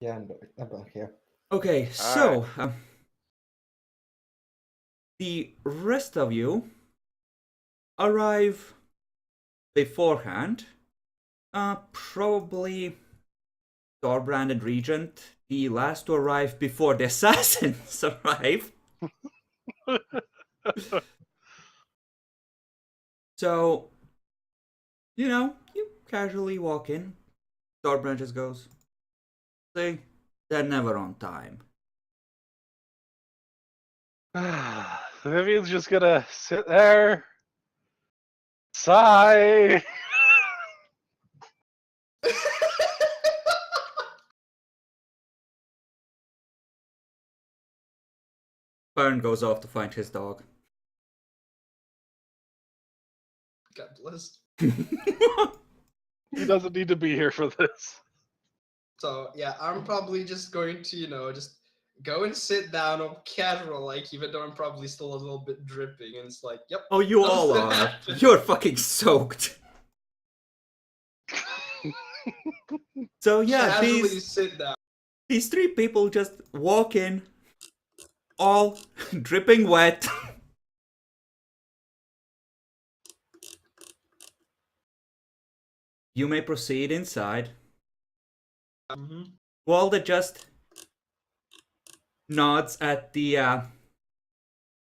Yeah, I'm back here. Okay, so the rest of you arrive beforehand. Probably Thorbrand and Regent, the last to arrive before the assassins arrive. So, you casually walk in. Thorbrand just goes, "See, they're never on time." Vivian's just gonna sit there, sigh. Baron goes off to find his dog. God bless. He doesn't need to be here for this. So yeah, I'm probably just going to, just go and sit down all casual, like, even though I'm probably still a little bit dripping, and it's like, yep. Oh, you all are. You're fucking soaked. So yeah, Casually sit down. these three people just walk in, all dripping wet. You may proceed inside. Walda just nods at the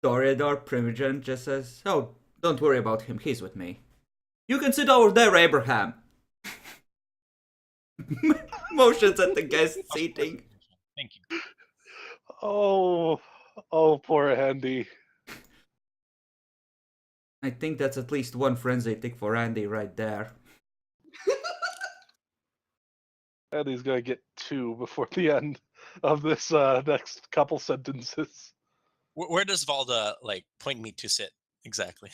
Toreador Primogen, just says, "Oh, don't worry about him, he's with me. You can sit over there, Abraham." Motions at the guest seating. Thank you. Oh, poor Andy. I think that's at least one frenzy tick for Andy right there. Andy's gonna get 2 before the end of this next couple sentences. Where does Valda point me to sit exactly?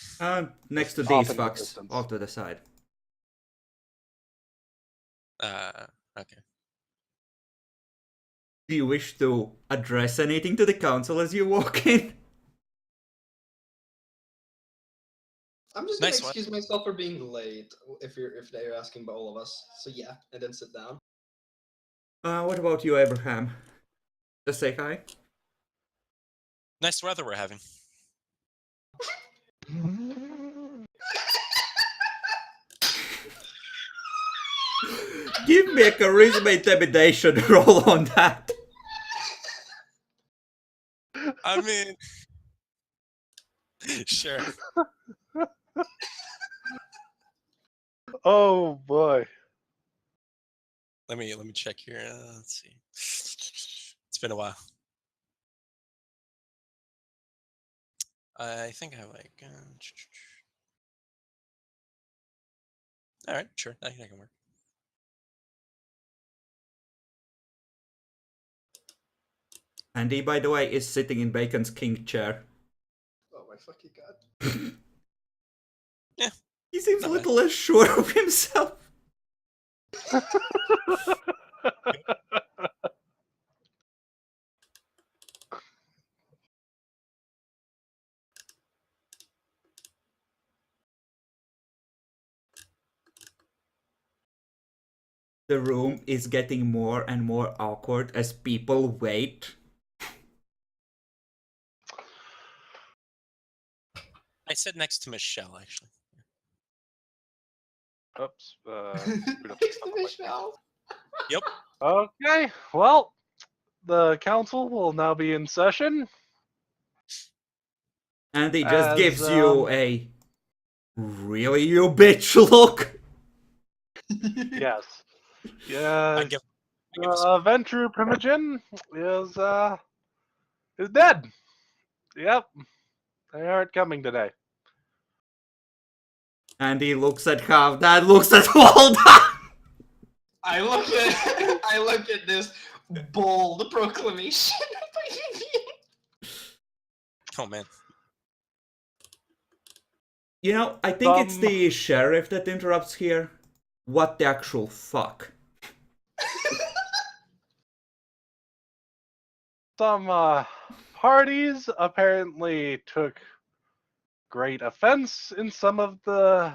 Next to Just these off in the fucks, distance. off to the side. Okay. Do you wish to address anything to the council as you walk in? I'm just gonna Nice one. excuse myself for being late if they're asking about all of us. So yeah, and then sit down. What about you, Abraham? Just say hi. Nice weather we're having. Give me a charisma intimidation roll on that. I mean, sure. Oh boy. Let me check here. Let's see. It's been a while. I think I have all right, sure, that can work. Andy, by the way, is sitting in Bacon's king chair. Oh my fucking god. Yeah. He seems a Not little less sure of himself. The room is getting more and more awkward as people wait. I sit next to Michelle, actually. Oops. Next to Michelle. Yep. Okay. Well, the council will now be in session. And he just As, gives you a really you bitch look. Yes. Yes. I give a Ventru Primogen is dead. Yep. They aren't coming today. And he looks at Hav, that looks at Walda. I look at this bold proclamation. Oh man. You know, I think it's the sheriff that interrupts here. What the actual fuck? Some parties apparently took great offense in some of the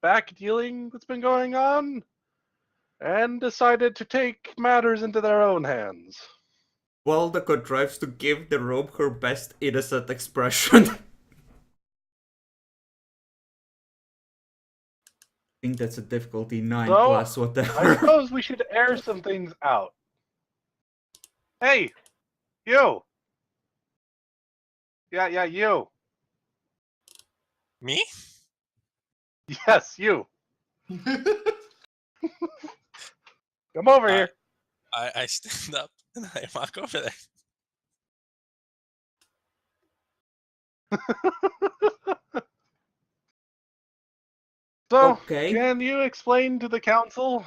back dealing that's been going on. and decided to take matters into their own hands. Walda contrives to give the robe her best innocent expression. I think that's a difficulty 9 So, plus I whatever. suppose we should air some things out. Hey, you! Yeah, you. Me? Yes, you. Come over here. I stand up and I walk over there. So, Okay. can you explain to the council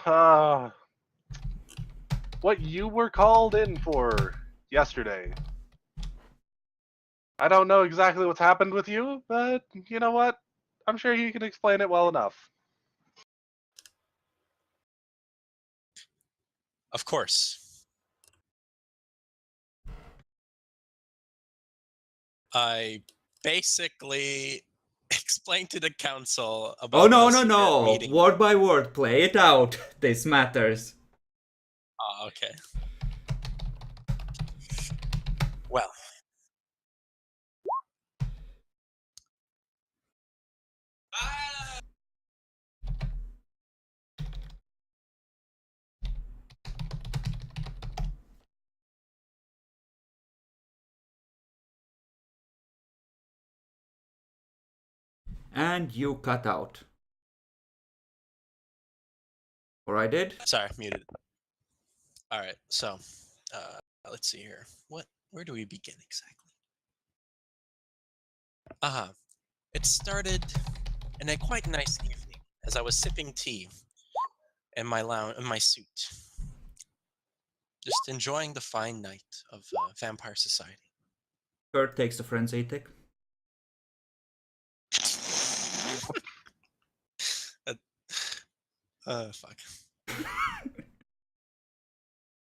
what you were called in for yesterday? I don't know exactly what's happened with you, but you know what? I'm sure you can explain it well enough. Of course. I basically explained to the council about Oh no, the no, secret no! meeting. Word by word, play it out. This matters. Oh, okay. Well. And you cut out. Or I did? Sorry, muted. All right, so let's see here. Where do we begin exactly? It started in a quite nice evening as I was sipping tea in my suit, just enjoying the fine night of Vampire Society. Kurt takes the frenzy tick. Fuck.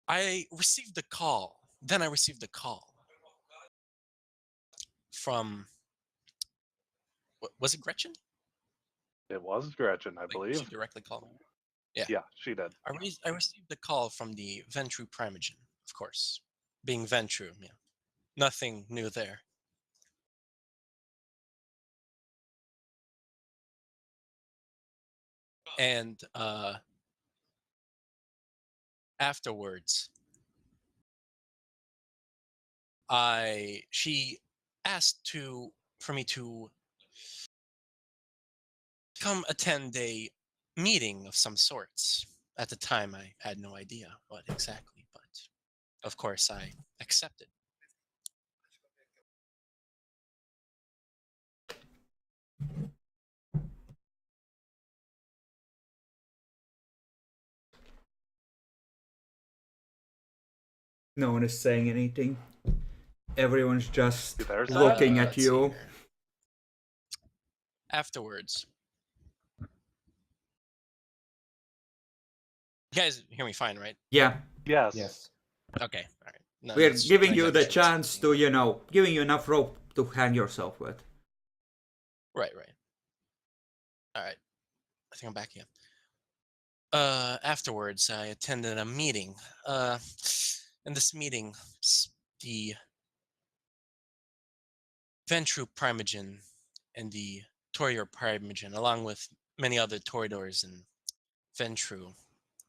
I received a call. Then I received a call from. Was it Gretchen? It was Gretchen, I Like, believe. she directly called me. Yeah. Yeah, she did. I received a call from the Ventru Primogen, of course. Being Ventru, yeah. Nothing new there. And afterwards, she asked for me to come attend a meeting of some sorts. At the time, I had no idea what exactly, but of course, I accepted. No one is saying anything. Everyone's just There's looking that. at Let's see you. here. Afterwards, you guys hear me fine, right? Yeah, Yes. Yes. Okay, all right. No, we're just giving trying to you have the short chance speaking. to, you know, giving you enough rope to hang yourself with. Right. All right. I think I'm back again. Afterwards, I attended a meeting. In this meeting, the Ventru Primogen and the Torior Primogen, along with many other Toreadors and Ventru,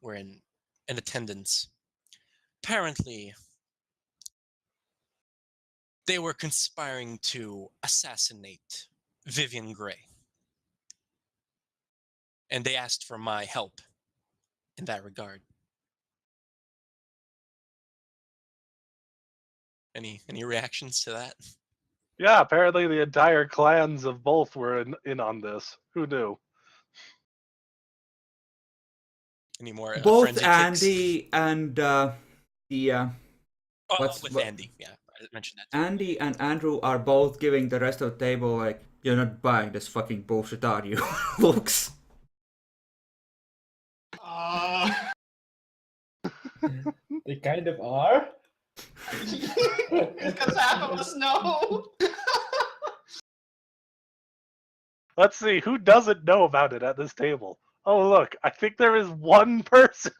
were in attendance. Apparently, they were conspiring to assassinate Vivian Grey. And they asked for my help in that regard. Any reactions to that? Yeah, apparently the entire clans of both were in on this. Who knew? Any more Both frenzy kicks? Andy and With Andy, yeah, I mentioned that too. Andy and Andrew are both giving the rest of the table like, you're not buying this fucking bullshit, are you? Looks. They kind of are. Because half of us know. Let's see, who doesn't know about it at this table? Oh, look, I think there is one person.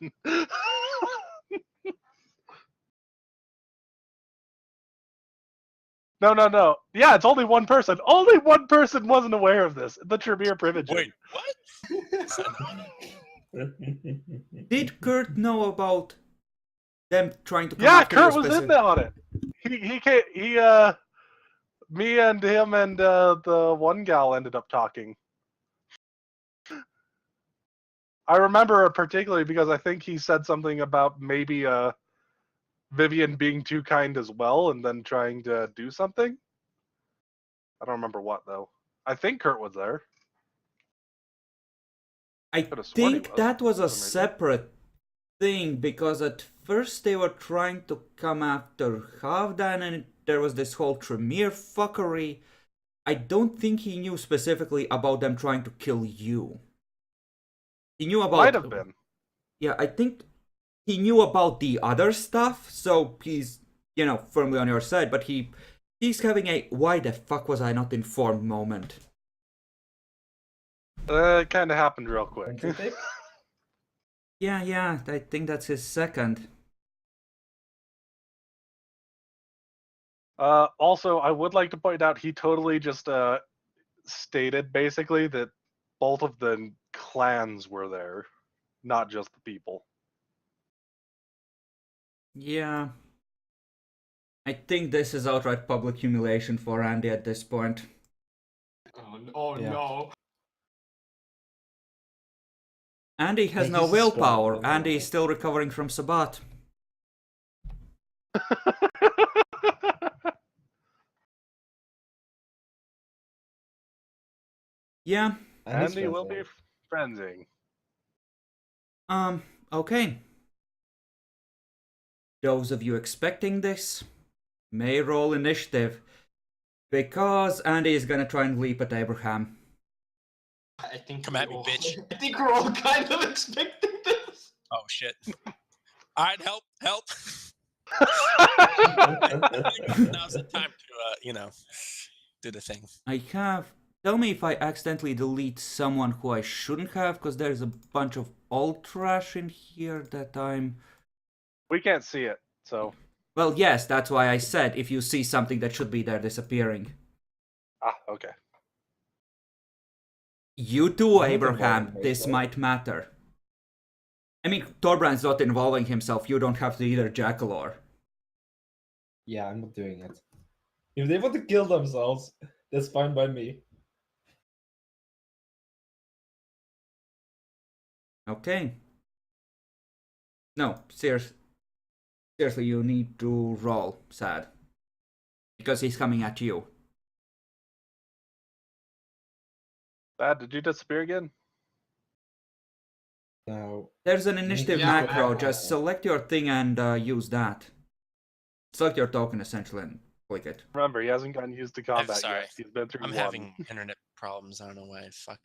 No. Yeah, it's only one person. Only one person wasn't aware of this. The Tremere Privilege. Wait, what? Did Kurt know about them trying to come Yeah, after Kurt you was in specific- there on it. Me and him and the one gal ended up talking. I remember particularly because I think he said something about maybe Vivian being too kind as well and then trying to do something. I don't remember what though. I think Kurt was there. I Could've sworn he think was, that was a for some reason. separate thing because at first they were trying to come after Halfdan and there was this whole Tremere fuckery. I don't think he knew specifically about them trying to kill you. He knew about... Might have been. Yeah, I think he knew about the other stuff, so he's, you know, firmly on your side, but he's having a why the fuck was I not informed moment. It kind of happened real quick. Yeah, I think that's his second. Also, I would like to point out he totally just stated basically that both of the clans were there, not just the people. Yeah. I think this is outright public humiliation for Andy at this point. Oh Yeah. no. Andy has Think no he's a willpower. strong Andy guy. is still recovering from Sabat. Yeah. Andy will be friendsing. Okay. Those of you expecting this may roll initiative because Andy is gonna try and leap at Abraham. I think Come we at me, all- bitch. I think we're all kind of expecting this. Oh shit. Alright, help. I think now's the time to, do the thing. I have. Tell me if I accidentally delete someone who I shouldn't have, because there's a bunch of old trash in here that I'm. We can't see it, so. Well, yes, that's why I said if you see something that should be there disappearing. Ah, okay. You too, I don't Abraham. know, This right? might matter. I mean, Torbrand's not involving himself. You don't have to either, Jackalor. Yeah, I'm not doing it. If they want to kill themselves, that's fine by me. Okay. No, seriously, you need to roll, Sad. Because he's coming at you. Dad, did you disappear again? Now, There's an initiative Yeah, macro, macro. just select your thing and use that. Select your token essentially and click it. Remember, he hasn't gotten used to combat sorry. yet. He's been through I'm one. having internet problems. I don't know why. Fuck.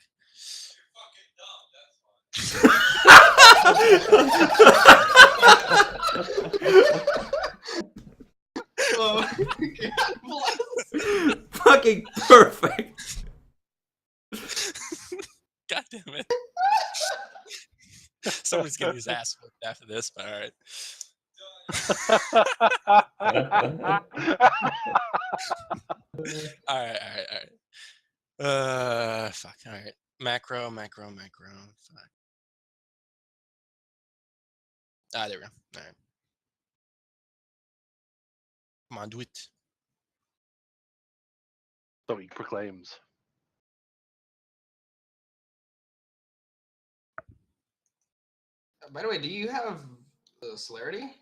Oh, God bless. Fucking perfect! God damn it. Somebody's getting his ass whipped after this, but alright. Alright. Fuck. Alright. Macro. Fuck. Ah, there we go. Alright. Come on, do it. So he proclaims. By the way, do you have the celerity?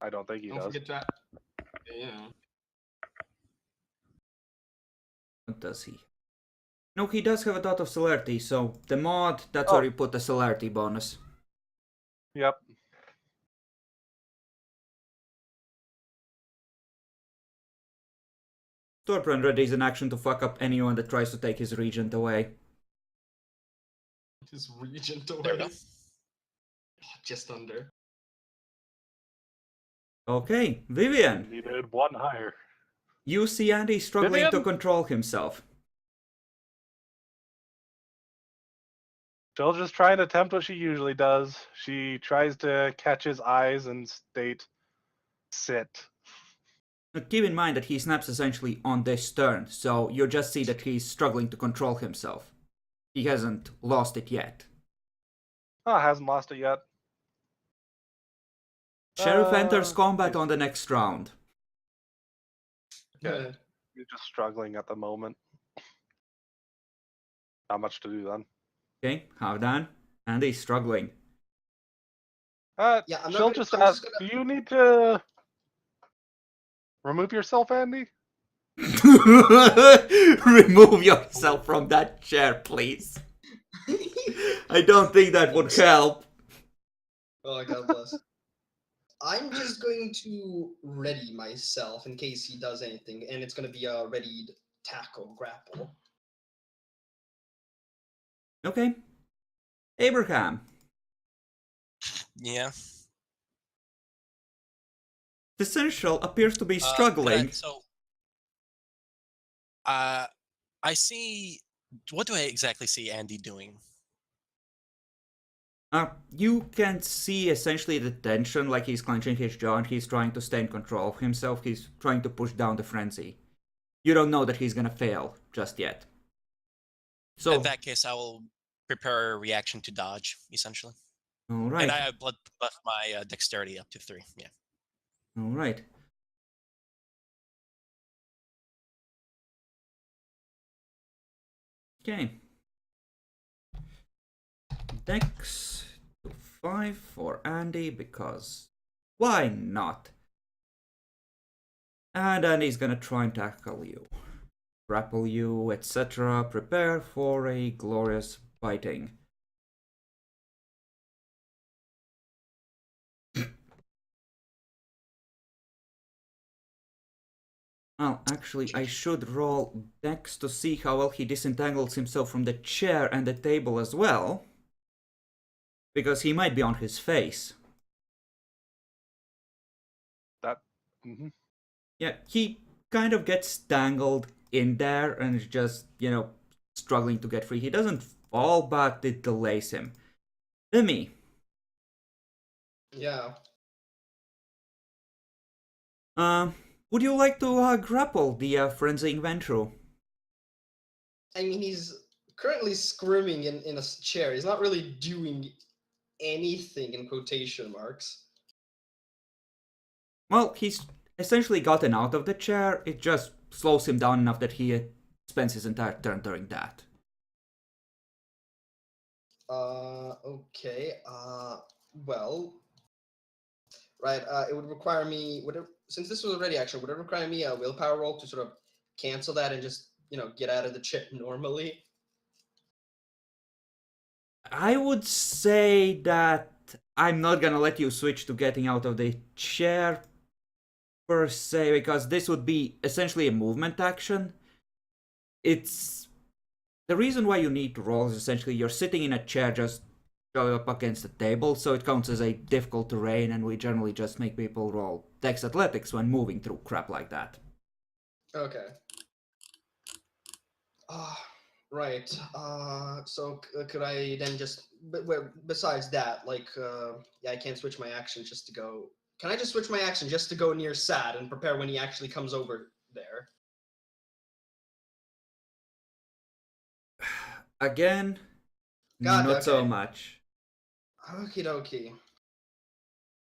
I don't think he Don't does. forget that. Yeah. What does he? No, he does have a dot of celerity, so the mod, that's Oh. where you put the celerity bonus. Yep. Torbrand readies an action to fuck up anyone that tries to take his regent away. His regent There we away. go. Just under. Okay, Vivian. Needed one higher. You see Andy struggling to Vivian? control himself. She'll just try and attempt what she usually does. She tries to catch his eyes and state, sit. Now, keep in mind that he snaps essentially on this turn, so you just see that he's struggling to control himself. He hasn't lost it yet. Oh, hasn't lost it yet. Sheriff enters combat yes. on the next round. Okay. You're just struggling at the moment. Not much to do then. Okay, Havdan. Andy's struggling. Yeah, I'm not she'll gonna- just I'm ask, just gonna- do you need to remove yourself, Andy? Remove yourself from that chair, please. I don't think that would help. Oh, God bless. I'm just going to ready myself in case he does anything, and it's going to be a readied tackle grapple. Okay. Abraham. Yeah. The Seneschal appears to be struggling. Correct. So, I see. What do I exactly see Andy doing? You can see essentially the tension, like he's clenching his jaw and he's trying to stay in control of himself. He's trying to push down the frenzy. You don't know that he's gonna fail just yet. So, In that case, I will prepare a reaction to dodge, essentially. alright. And I blood buff my dexterity up to 3. Yeah. Alright. Okay. Dex to 5 for Andy because why not? And Andy's gonna try and tackle you, grapple you, etc. Prepare for a glorious biting. Well, actually, I should roll Dex to see how well he disentangles himself from the chair and the table as well. Because he might be on his face. Mhm. Yeah, he kind of gets tangled in there and is just, struggling to get free. He doesn't fall, but it delays him. Demi. Yeah. Would you like to grapple the frenzying Ventru? I mean, he's currently squirming in a chair. He's not really doing anything in quotation marks. Well, he's essentially gotten out of the chair. It just slows him down enough that he spends his entire turn doing that. Okay. Well, right. It would require me, since this was a ready action, would it require me a willpower roll to sort of cancel that and just, get out of the chair normally? I would say that I'm not gonna let you switch to getting out of the chair per se, because this would be essentially a movement action. It's the reason why you need to roll is essentially you're sitting in a chair just up against the table, so it counts as a difficult terrain, and we generally just make people roll Dex Athletics when moving through crap like that. Okay. Right. So could I then just, besides that, yeah, I can't switch my action just to go. Can I just switch my action just to go near Sad and prepare when he actually comes over there? Again, God, not so okay. much. Okie dokie.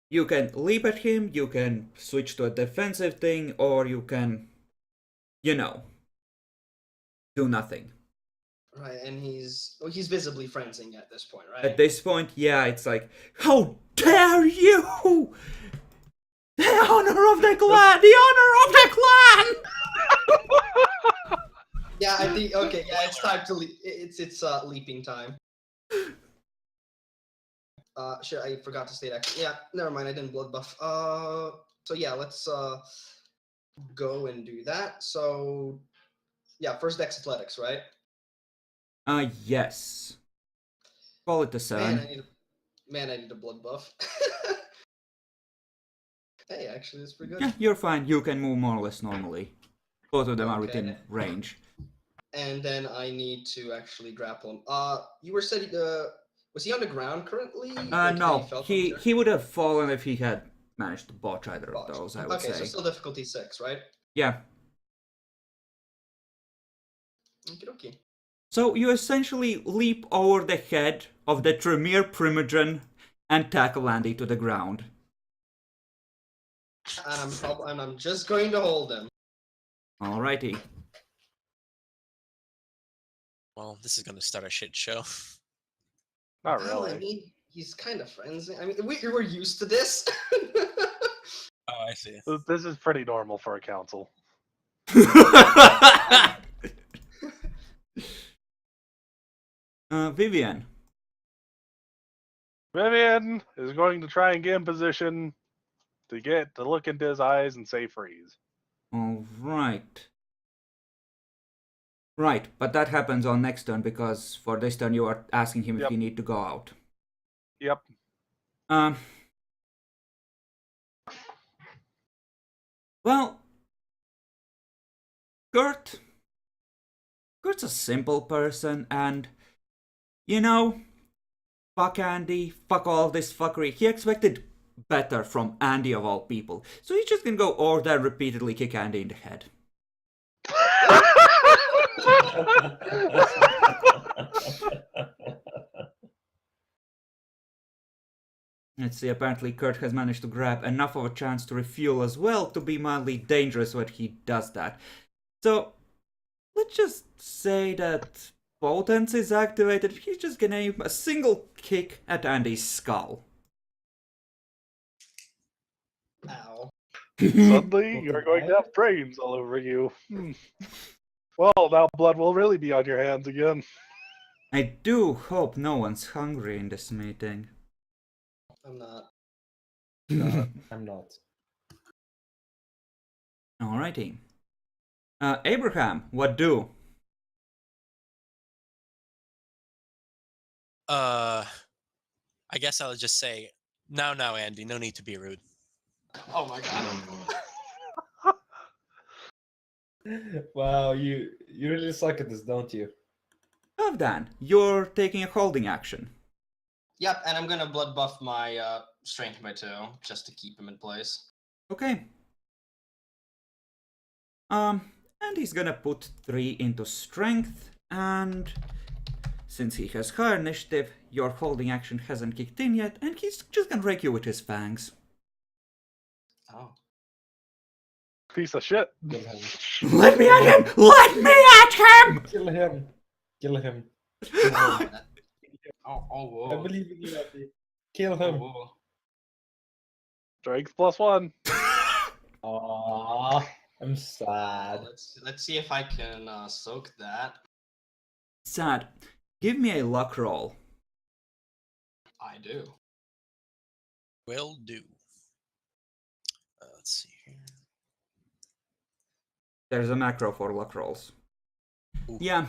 You can leap at him, you can switch to a defensive thing, or you can, do nothing. Right, and he's visibly frenzying at this point, right? At this point, yeah, it's like, how dare you! The honor of the clan! The honor of the clan! Yeah, I think, okay, yeah, it's time to leap. It's leaping time. Sure, I forgot to state actually. Yeah, never mind, I didn't blood buff. So yeah, let's go and do that. So yeah, first Dex Athletics, right? Yes. Call it a 7. Man, I need a blood buff. Hey, actually, that's pretty good. Yeah, you're fine. You can move more or less normally. Both of them are Okay. within range. and then I need to actually grapple him. You were said was he on the ground currently? Like, that No, fell from the chair? he would have fallen if he had managed to botch either of Botch. those, I would Okay, so say. still difficulty 6, right? Yeah. Okie dokie. So you essentially leap over the head of the Tremere Primogen and tackle Andy to the ground. And I'm just going to hold him. Alrighty. Well, this is gonna start a shit show. Not Well, I really. mean, he's kind of friends. I mean, we're used to this. Oh, I see. This is pretty normal for a council. Vivian. Vivian is going to try and get in position to get to look into his eyes and say freeze. Alright. Right, but that happens on next turn because for this turn you are asking him if Yep. you need to go out. Yep. Well, Kurt's a simple person, and you know, fuck Andy, fuck all this fuckery. He expected better from Andy of all people, so he's just gonna go over there and repeatedly kick Andy in the head. Let's see, apparently Kurt has managed to grab enough of a chance to refuel as well to be mildly dangerous when he does that. So, let's just say that Potence is activated. He's just gonna aim a single kick at Andy's skull. Ow. Suddenly, you're going to have brains all over you. Well, now blood will really be on your hands again. I do hope no one's hungry in this meeting. I'm not. No, I'm not. Alrighty. Abraham, what do? I guess I'll just say, now, Andy, no need to be rude. Oh my god. Wow, you really suck at this, don't you? Havdan, you're taking a holding action. Yep, and I'm gonna blood buff my strength by 2 just to keep him in place. Okay. And he's gonna put 3 into strength, and since he has higher initiative, your holding action hasn't kicked in yet, and he's just gonna rake you with his fangs. Oh. Piece of shit. Kill him. Let me at him! Let me at him! Kill him. Kill him. Oh, I whoa. believe in you, Abby. Kill Oh, him. whoa. Strength +1. Aww, I'm sad. Let's see if I can soak that. Sad. Give me a luck roll. I do. Will do. Let's see here. There's a macro for luck rolls. Ooh. Yeah.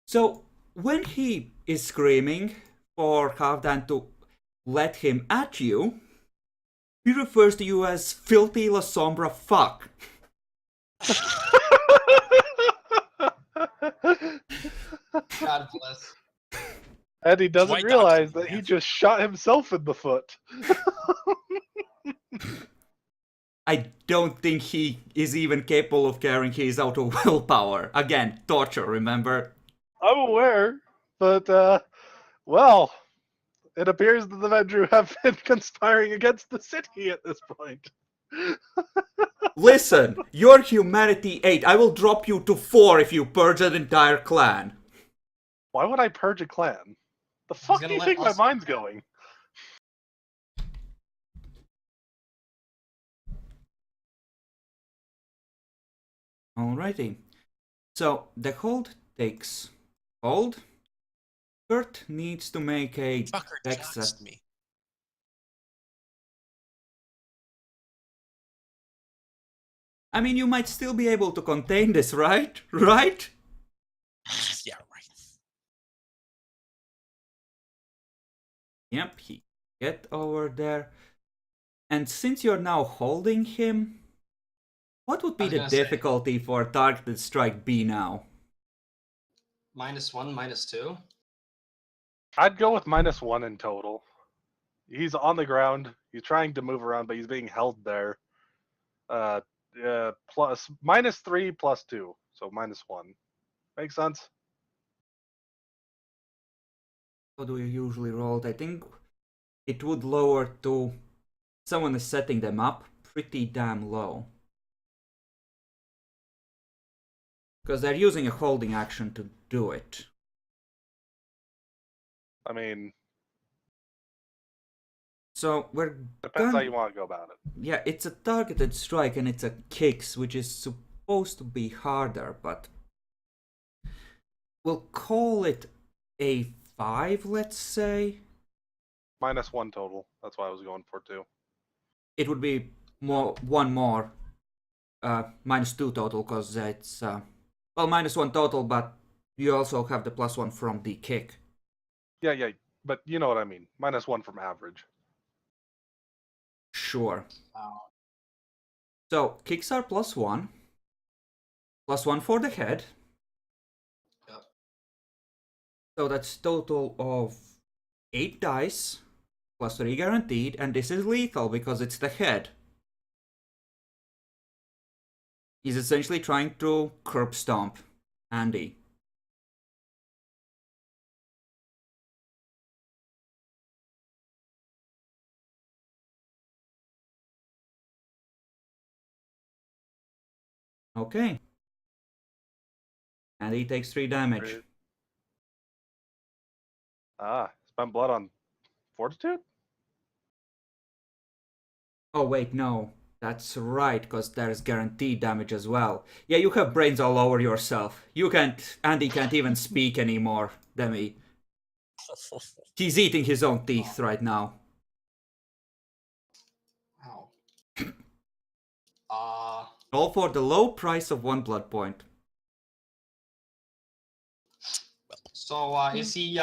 So, when he is screaming for Havdan to let him at you, he refers to you as filthy La Sombra fuck. God bless. And he doesn't Dwight realize Dawkins, that he yeah. just shot himself in the foot. I don't think he is even capable of carrying his out of willpower. Again, torture, remember? I'm aware, but, well, it appears that the Vendru have been conspiring against the city at this point. Listen, you're humanity 8. I will drop you to 4 if you purge an entire clan. Why would I purge a clan? The fuck do gonna you let think my us- mind's going? Alrighty. So, the hold takes hold. Kurt needs to make a Fucker dex doxed me. I mean, you might still be able to contain this, right? Right? Yeah, right. Yep, he get over there. And since you're now holding him, what would be I was the gonna say- difficulty for targeted strike B now? -1, -2. I'd go with -1 in total. He's on the ground. He's trying to move around, but he's being held there. Plus -3 plus 2, so -1. Makes sense? How do you usually roll it? I think it would lower to someone is setting them up pretty damn low. Because they're using a holding action to do it. I mean, So we're depends how gonna... you want to go about it. Yeah, it's a targeted strike and it's a kicks, which is supposed to be harder, but we'll call it a 5, let's say. -1 total. That's why I was going for 2. It would be one more, -2 total, because it's well, -1 total, but you also have the +1 from the kick. Yeah, but you know what I mean. -1 from average. Sure. Wow. So kicks are +1, +1 for the head. Yep. So that's total of 8 dice, +3 guaranteed, and this is lethal because it's the head. He's essentially trying to curb stomp Andy. Okay. And he takes 3 damage. Great. Spent blood on fortitude? Oh wait, no. That's right, because there's guaranteed damage as well. Yeah, you have brains all over yourself. You can't... Andy can't even speak anymore, Demi. He's eating his own teeth right now. Wow. All for the low price of 1 blood point. So is he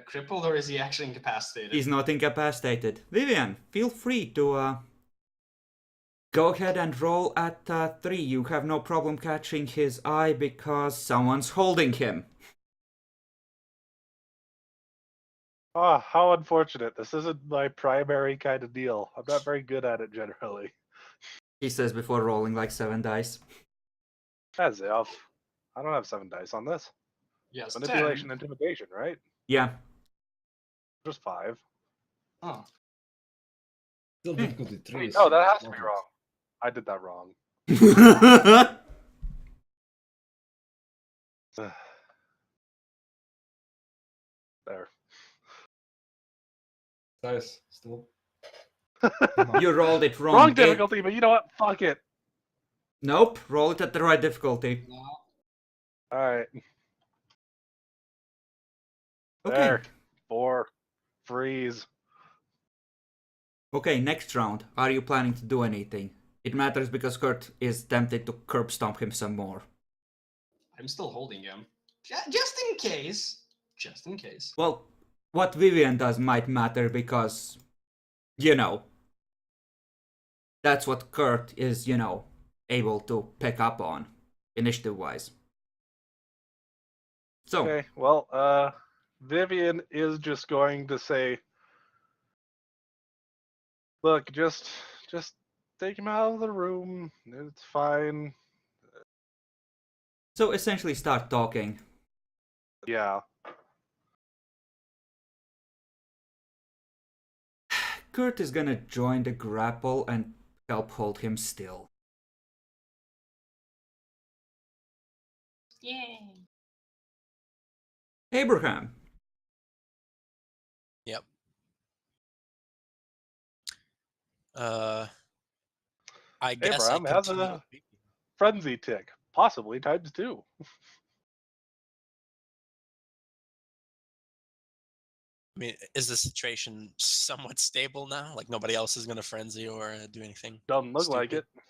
crippled or is he actually incapacitated? He's not incapacitated. Vivian, feel free to go ahead and roll at 3. You have no problem catching his eye because someone's holding him. Ah, how unfortunate. This isn't my primary kind of deal. I'm not very good at it generally. He says before rolling like 7 dice. As if. I don't have 7 dice on this. Yes, Manipulation, 10. intimidation, right? Yeah. Just 5. Oh. Still difficulty 3. Wait, no, that has to be wrong. I did that wrong. There. Dice, still. You rolled it wrong. Wrong difficulty, but you know what? Fuck it. Nope, roll it at the right difficulty. No. Alright. Okay. There. 4. Freeze. Okay, next round. Are you planning to do anything? It matters because Kurt is tempted to curb stomp him some more. I'm still holding him. Just in case. Just in case. Well, what Vivian does might matter because, you know, that's what Kurt is, you know, able to pick up on, initiative-wise. So, Okay, well, Vivian is just going to say, look, just take him out of the room. It's fine. so essentially start talking. Yeah. Kurt is gonna join the grapple and help hold him still. Yay. Abraham. Yep. I guess Abraham I has continue. a frenzy tick, possibly times 2. I mean, is the situation somewhat stable now? Like nobody else is gonna frenzy or do anything? Doesn't look like it. Stupid.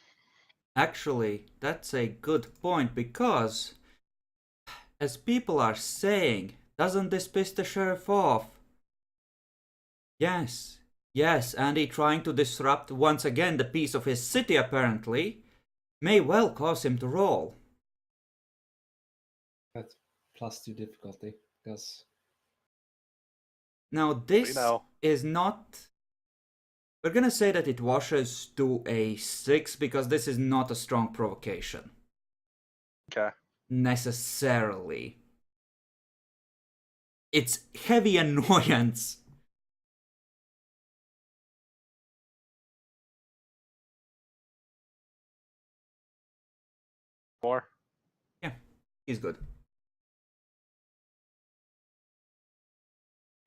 Actually, that's a good point because, as people are saying, doesn't this piss the sheriff off? Yes, Andy trying to disrupt once again the peace of his city apparently may well cause him to roll. That +2 difficulty because Now this know. is not. We're gonna say that it washes to a 6 because this is not a strong provocation. Okay. Necessarily. It's heavy annoyance. More. Yeah, he's good.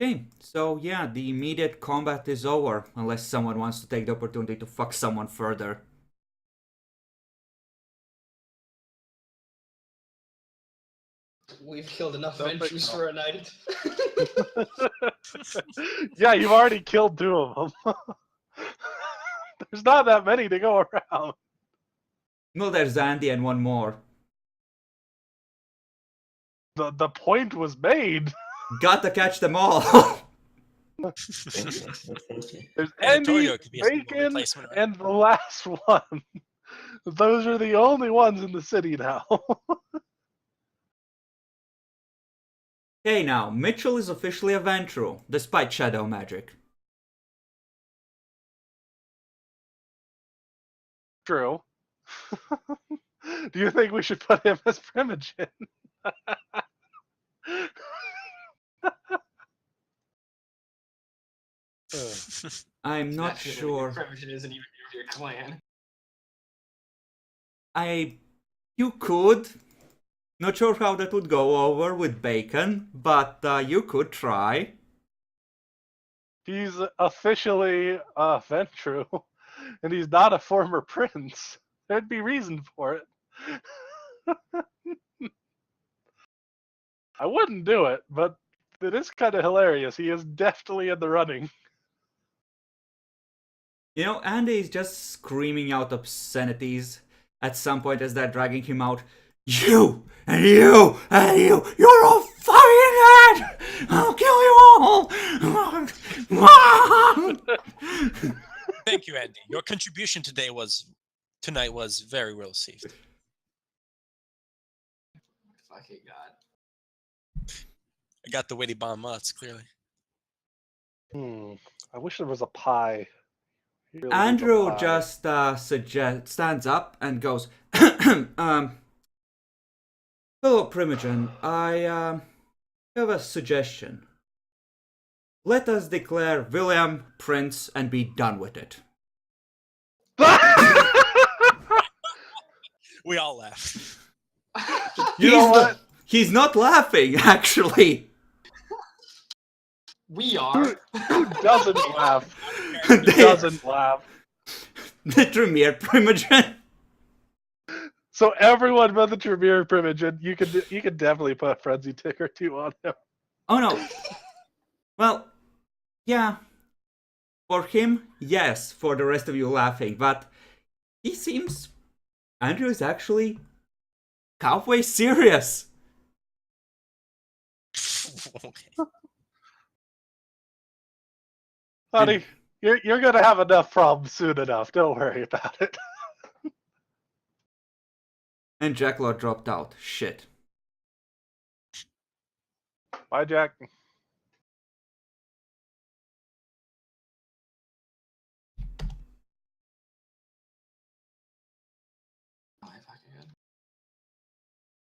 Okay, so yeah, the immediate combat is over, unless someone wants to take the opportunity to fuck someone further. We've killed enough Don't think Ventures so. for a night. Yeah, you've already killed 2 of them. There's not that many to go around. No, there's Andy and one more. The point was made. Gotta catch them all! There's And the Andy, Torio could be a suitable Bacon, replacement, right? and the last one. Those are the only ones in the city now. Okay, now, Mitchell is officially a Ventru, despite shadow magic. True. Do you think we should put him as Primogen? I'm not Naturally, sure. Primogen isn't even your clan. You could. Not sure how that would go over with Bacon, but you could try. He's officially a Ventru, and he's not a former prince. There'd be reason for it. I wouldn't do it, but it is kind of hilarious. He is definitely in the running. You know, Andy is just screaming out obscenities at some point as they're dragging him out. You! And you! And you! You're all fucking dead! I'll kill you all! Thank you, Andy. Your contribution tonight was very well received. Fucking god. I got the witty bomb mutts, clearly. I wish there was a pie. Really needs a Andrew pie. just stands up and goes, Hello, Primogen. I have a suggestion. Let us declare William Prince and be done with it. We all laughed. You know what? He's not laughing, actually. We are. Who doesn't laugh? Who They- doesn't laugh? The Tremere Primogen. So everyone but the Tremere Primogen, you could definitely put a frenzy tick or 2 on him. Oh no. Well, yeah. For him, yes. For the rest of you laughing, but he seems. Andrew is actually halfway serious. Okay. Honey, you're gonna have enough problems soon enough. Don't worry about it. And Jacklaw dropped out. Shit. Bye, Jack.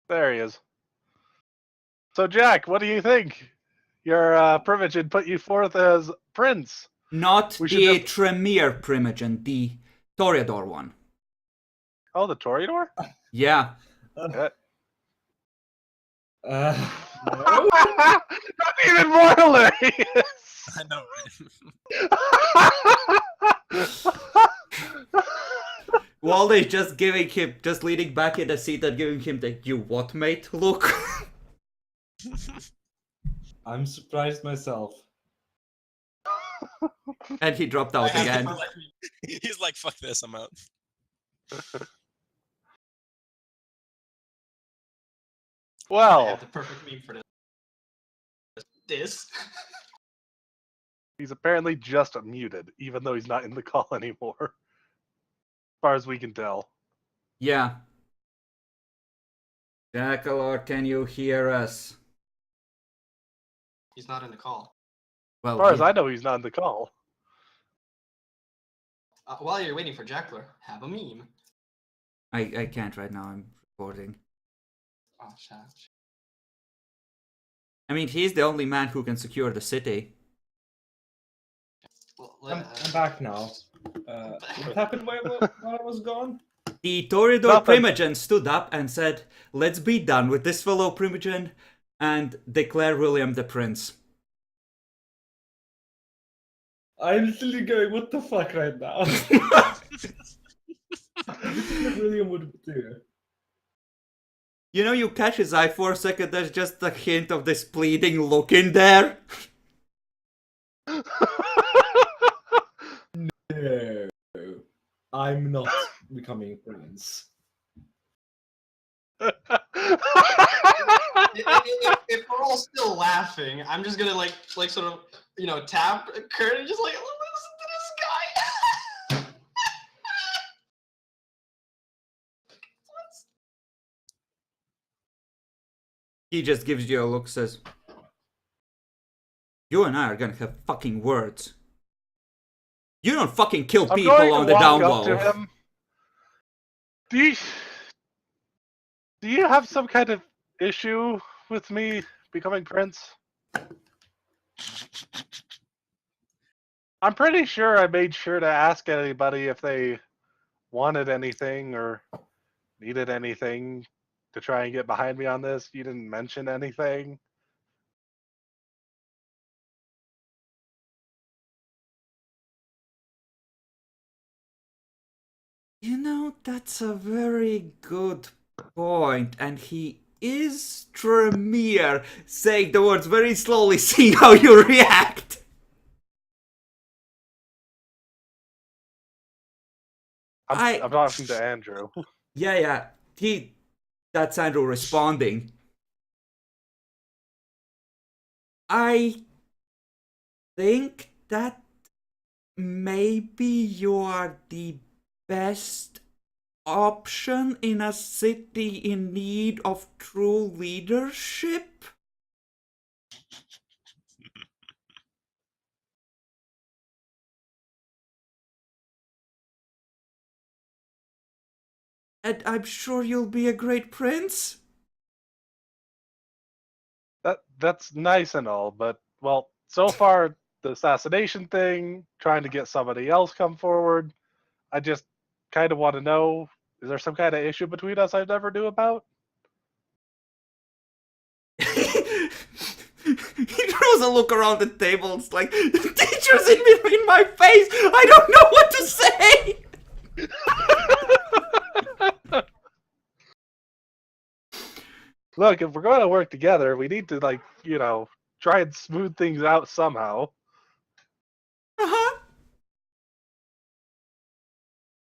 There he is. So, Jack, what do you think? Your Primogen put you forth as prince. Not We should the def- Tremere Primogen, the Toreador one. Oh, the Toreador? Yeah. Yeah. no? That's even more hilarious. I know, right? Walde just giving him, just leaning back in the seat and giving him the "you what, mate" look. I'm surprised myself. And he dropped I out have to again. feel like- He's like, fuck this, I'm out. I Well, have the perfect meme for this. This. he's apparently just muted, even though he's not in the call anymore. As far as we can tell. Yeah. Jackalor, can you hear us? He's not in the call. Well, As far as he- I know, he's not in the call. While you're waiting for Jackler, have a meme. I can't right now. I'm recording. Oh, shit. I mean, he's the only man who can secure the city. Well, I'm back now. What happened while I was gone? The Toreador Nothing. Primogen stood up and said, "Let's be done with this fellow Primogen and declare William the prince." I'm literally going, what the fuck right now? This is what William would do. You know, you catch his eye for a second, there's just a hint of this pleading look in there. No, I'm not becoming prince. If we're all still laughing, I'm just gonna like sort of tap Kurt and just like listen to this guy. He just gives you a look, says, "You and I are gonna have fucking words. You don't fucking kill I'm people going on to the walk down up to low." him. Do you have some kind of issue with me becoming prince? I'm pretty sure I made sure to ask anybody if they wanted anything or needed anything to try and get behind me on this. You didn't mention anything. You know, that's a very good point, and he is Tremere, saying the words very slowly, seeing how you react. I'm talking to Andrew. Yeah, that's Andrew responding. I think that maybe you are the best option in a city in need of true leadership. And I'm sure you'll be a great prince. That's nice and all, but well, so far the assassination thing, trying to get somebody else come forward, I just kind of want to know, is there some kind of issue between us I never knew about? He throws a look around the table. It's like, the teacher's in my face. I don't know what to say. Look, if we're going to work together, we need to try and smooth things out somehow. Uh-huh.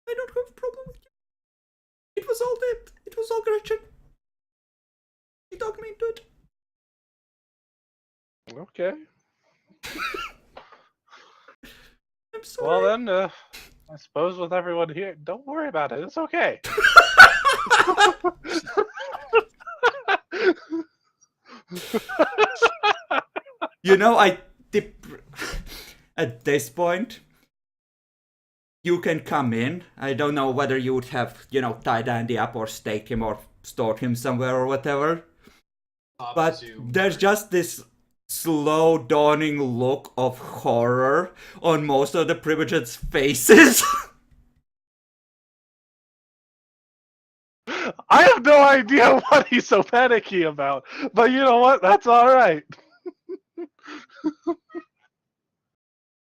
I don't have a problem with you. It was all that. It was all Gretchen. He talked me into it. Okay. I'm sorry. Well then, I suppose with everyone here, don't worry about it. It's okay. You know, at this point, you can come in. I don't know whether you would have, tied Andy up or staked him or stored him somewhere or whatever. But there's just this slow dawning look of horror on most of the Primogen's faces. I have no idea what he's so panicky about, but you know what? That's all right.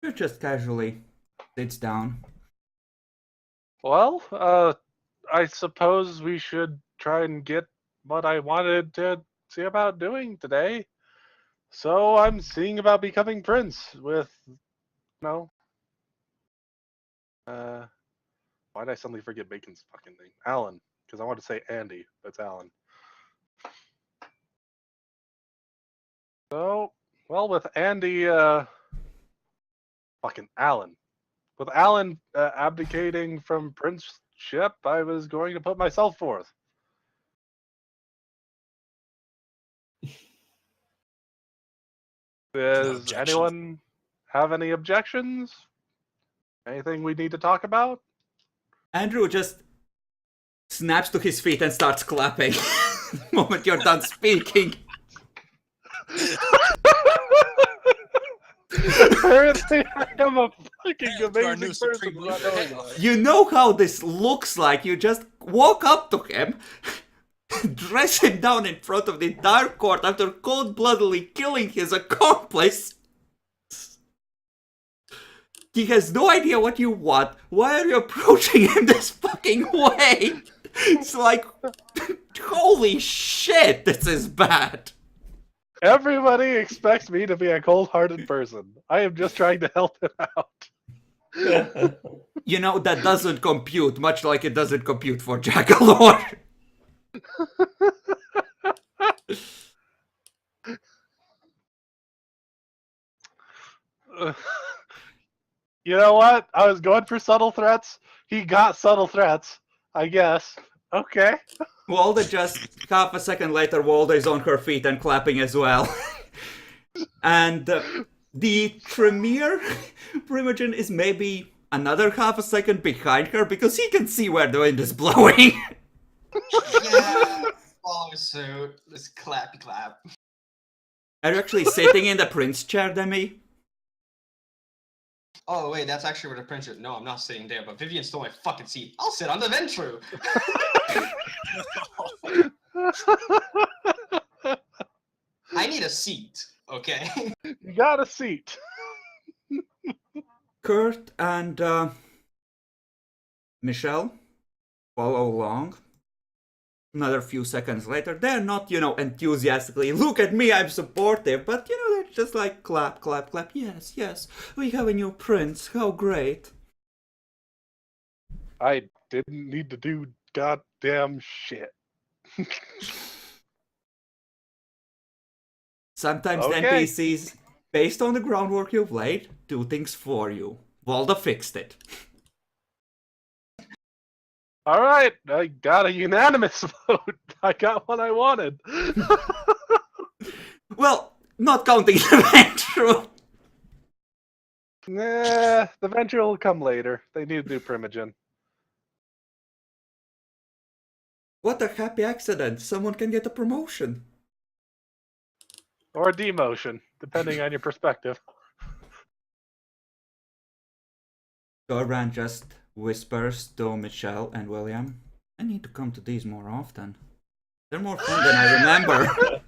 He just casually sits down. Well, I suppose we should try and get what I wanted to see about doing today. So I'm seeing about becoming prince with, why did I suddenly forget Bacon's fucking name? Alan, because I want to say Andy, but it's Alan. So, well, with Andy, fucking Alan. With Alan abdicating from princeship, I was going to put myself forth. Does objections. anyone have any objections? Anything we need to talk about? Andrew just snaps to his feet and starts clapping the moment you're done speaking. Apparently, I am a fucking Hail to our new amazing person. supreme Not leader. knowing Hail. that. You know how this looks like. You just walk up to him, dress him down in front of the entire court after cold-bloodedly killing his accomplice. He has no idea what you want. Why are you approaching him this fucking way? It's like, holy shit, this is bad. Everybody expects me to be a cold-hearted person. I am just trying to help him out. You know, that doesn't compute, much like it doesn't compute for Jackalore. You know what? I was going for subtle threats. He got subtle threats, I guess. Okay. Walda just half a second later, Walda is on her feet and clapping as well. And the Tremere Primogen is maybe another half a second behind her because he can see where the wind is blowing. Yeah, follow suit. This clappy clap. Are you actually sitting in the prince chair, Demi? Oh wait, that's actually where the prince is. No, I'm not sitting there, but Vivian stole my fucking seat. I'll sit on the Ventru. I need a seat, okay? You got a seat. Kurt and Michelle follow along. Another few seconds later, they're not, enthusiastically, look at me, I'm supportive, but, they're just like, clap, clap, clap, yes, yes, we have a new prince, how great. I didn't need to do goddamn shit. Sometimes the Okay. NPCs, based on the groundwork you've laid, do things for you. Walda fixed it. All right, I got a unanimous vote. I got what I wanted. Well, not counting the Ventru. Nah, the venture will come later. They need to do Primogen. What a happy accident, someone can get a promotion. Or demotion, depending on your perspective. Goran just whispers to Michelle and William, I need to come to these more often. They're more fun than I remember.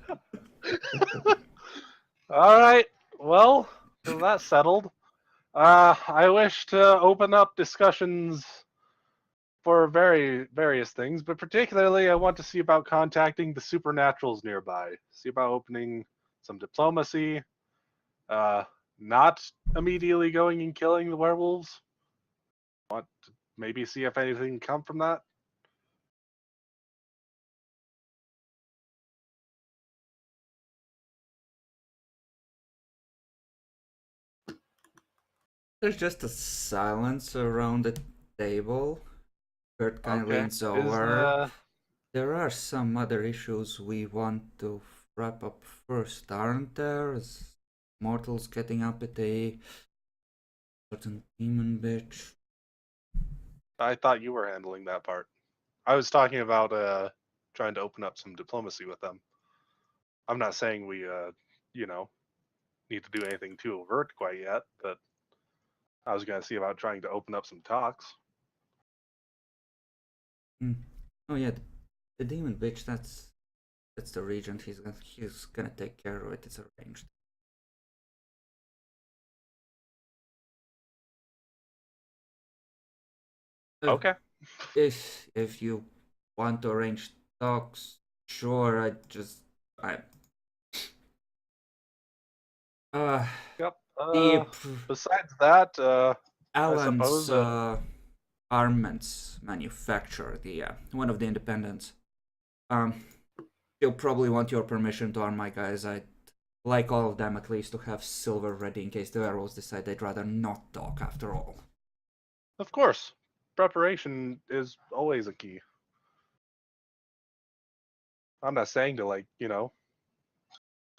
All right, well, so that's settled. I wish to open up discussions for various things, but particularly I want to see about contacting the supernaturals nearby. See about opening some diplomacy. Not immediately going and killing the werewolves. Want to maybe see if anything can come from that. There's just a silence around the table. Kurt kind of Okay. leans over. There are some other issues we want to wrap up first, aren't there? Is mortals getting up at a certain demon bitch? I thought you were handling that part. I was talking about trying to open up some diplomacy with them. I'm not saying we need to do anything too overt quite yet, but I was gonna see about trying to open up some talks. Oh yeah, the demon bitch. That's the regent. He's gonna take care of it. It's arranged. Okay. If you want to arrange talks, sure. Yep. The Besides that, Alan's suppose, armaments manufacturer, the one of the independents. He'll probably want your permission to arm my guys. I'd like all of them at least to have silver ready in case the arrows decide they'd rather not talk after all. of course, preparation is always a key. I'm not saying to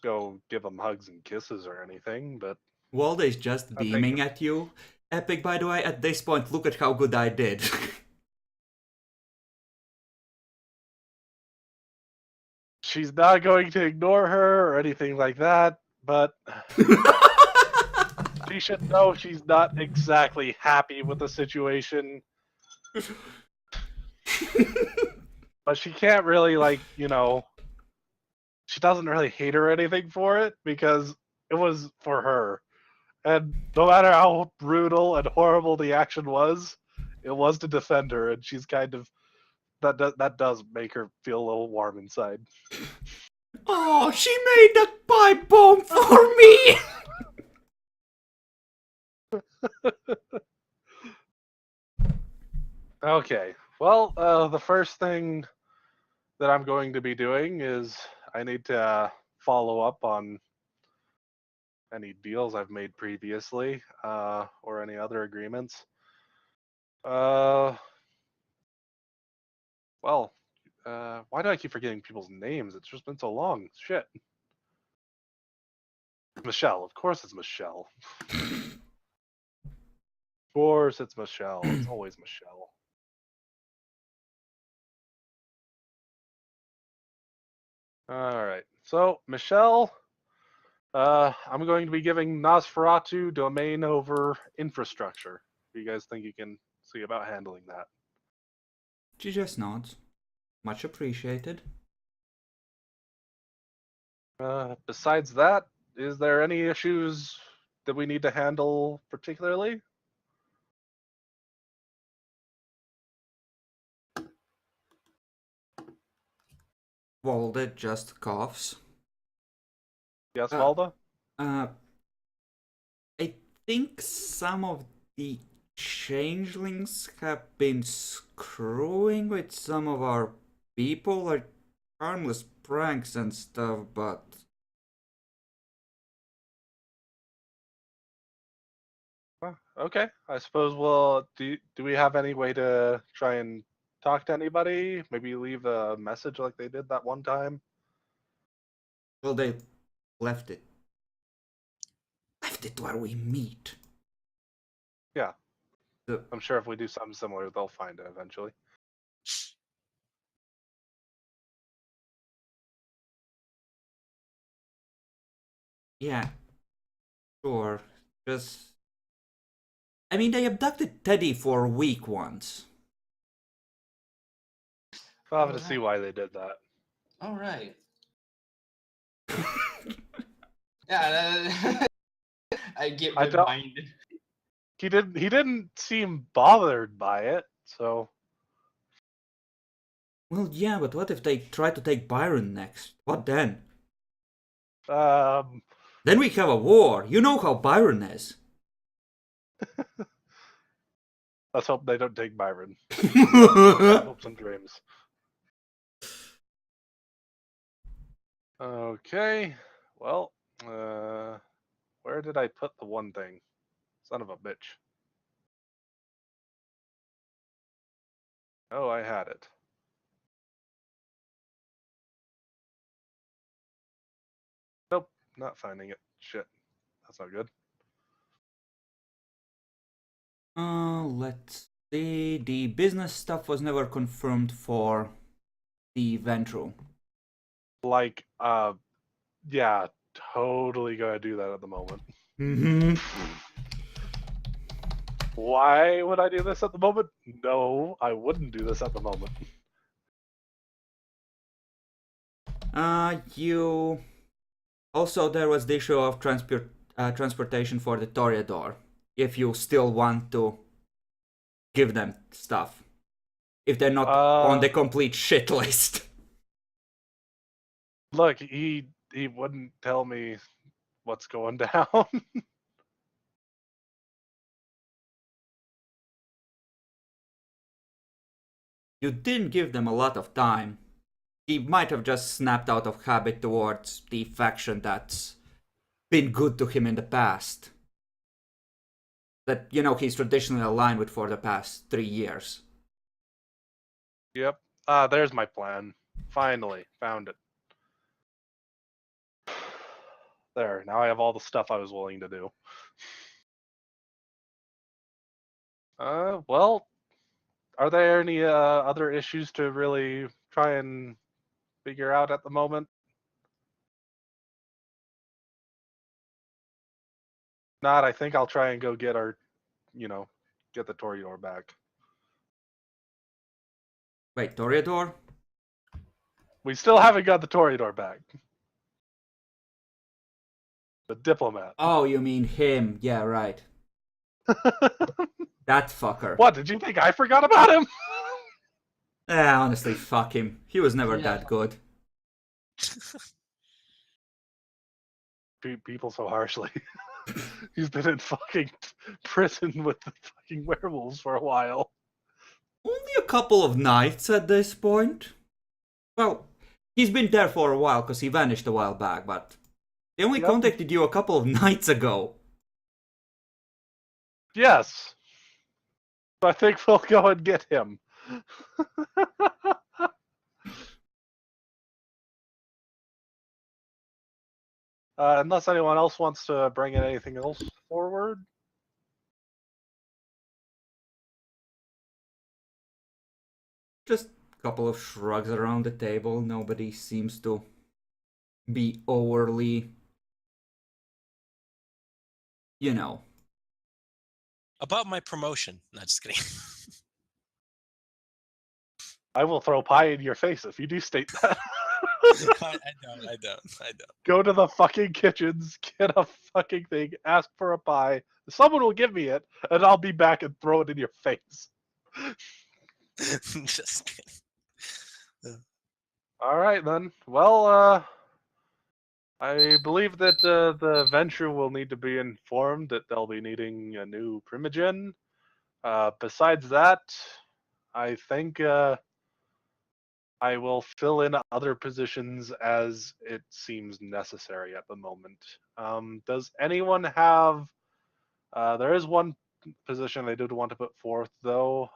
go give them hugs and kisses or anything, but Walder's just I think- beaming at you. Epic, by the way, at this point, look at how good I did. she's not going to ignore her or anything like that, but she should know she's not exactly happy with the situation. But she can't really, like, she doesn't really hate her or anything for it because it was for her. And no matter how brutal and horrible the action was, it was to defend her, and she's kind of that does make her feel a little warm inside. Oh, she made a pipe bomb for me! Okay, well, the first thing that I'm going to be doing is I need to follow up on any deals I've made previously, or any other agreements. Well, why do I keep forgetting people's names? It's just been so long. Shit. Michelle. Of course it's Michelle. Of course it's Michelle. It's always Michelle. Alright. So, Michelle, I'm going to be giving Nosferatu domain over infrastructure. Do you guys think you can see about handling that? She just nods. Much appreciated. Besides that, is there any issues that we need to handle particularly? Walder just coughs. Yes, Valda? I think some of the changelings have been screwing with some of our people, like harmless pranks and stuff, but... Okay, I suppose we'll. Do we have any way to try and talk to anybody? Maybe leave a message like they did that one time? Well, they left it. Left it where we meet. Yeah. The- I'm sure if we do something similar, they'll find it eventually. Yeah. Sure. Just... I mean, they abducted Teddy for a week once. I'll have to see why they did that. All right. Yeah, I get I don't- reminded. He didn't seem bothered by it, so Well, yeah, but what if they try to take Byron next? What then? let's Then we have a war. You know how Byron is. hope they don't take Byron. Hopes and dreams. Okay. Well, where did I put the one thing? Son of a bitch. Oh, I had it. Nope, not finding it. Shit. That's not good. Let's see. The business stuff was never confirmed for the Ventral. Like, yeah, totally gonna do that at the moment. Mm-hmm. Why would I do this at the moment? No, I wouldn't do this at the moment. You... Also, there was the issue of transportation for the Toreador. If you still want to give them stuff. If they're not on the complete shit list. Look, he wouldn't tell me what's going down. You didn't give them a lot of time. He might have just snapped out of habit towards the faction that's been good to him in the past. That, you know, he's traditionally aligned with for the past 3 years. Yep. There's my plan. Finally, found it. There, now I have all the stuff I was willing to do. Well, are there any other issues to really try and figure out at the moment? Not, I think I'll try and go get our, get the Toreador back. Wait, Toreador? We still haven't got the Toreador back. The diplomat. Oh, you mean him. Yeah, right. That fucker. What, did you think I forgot about him? Honestly, fuck him. He was never Yeah. that good. Treat people so harshly. He's been in fucking prison with the fucking werewolves for a while. Only a couple of nights at this point. Well, he's been there for a while because he vanished a while back, but they only Yep. contacted you a couple of nights ago. Yes. So I think we'll go and get him. Unless anyone else wants to bring in anything else forward. Just a couple of shrugs around the table. Nobody seems to be overly, you know. About my promotion. No, just kidding. I will throw pie in your face if you do state that. I don't. Go to the fucking kitchens, get a fucking thing, ask for a pie. Someone will give me it, and I'll be back and throw it in your face. Just kidding. All right then. Well, I believe that the venture will need to be informed that they'll be needing a new primogen. Besides that, I think I will fill in other positions as it seems necessary at the moment. Does anyone have? There is one position I did want to put forth, though.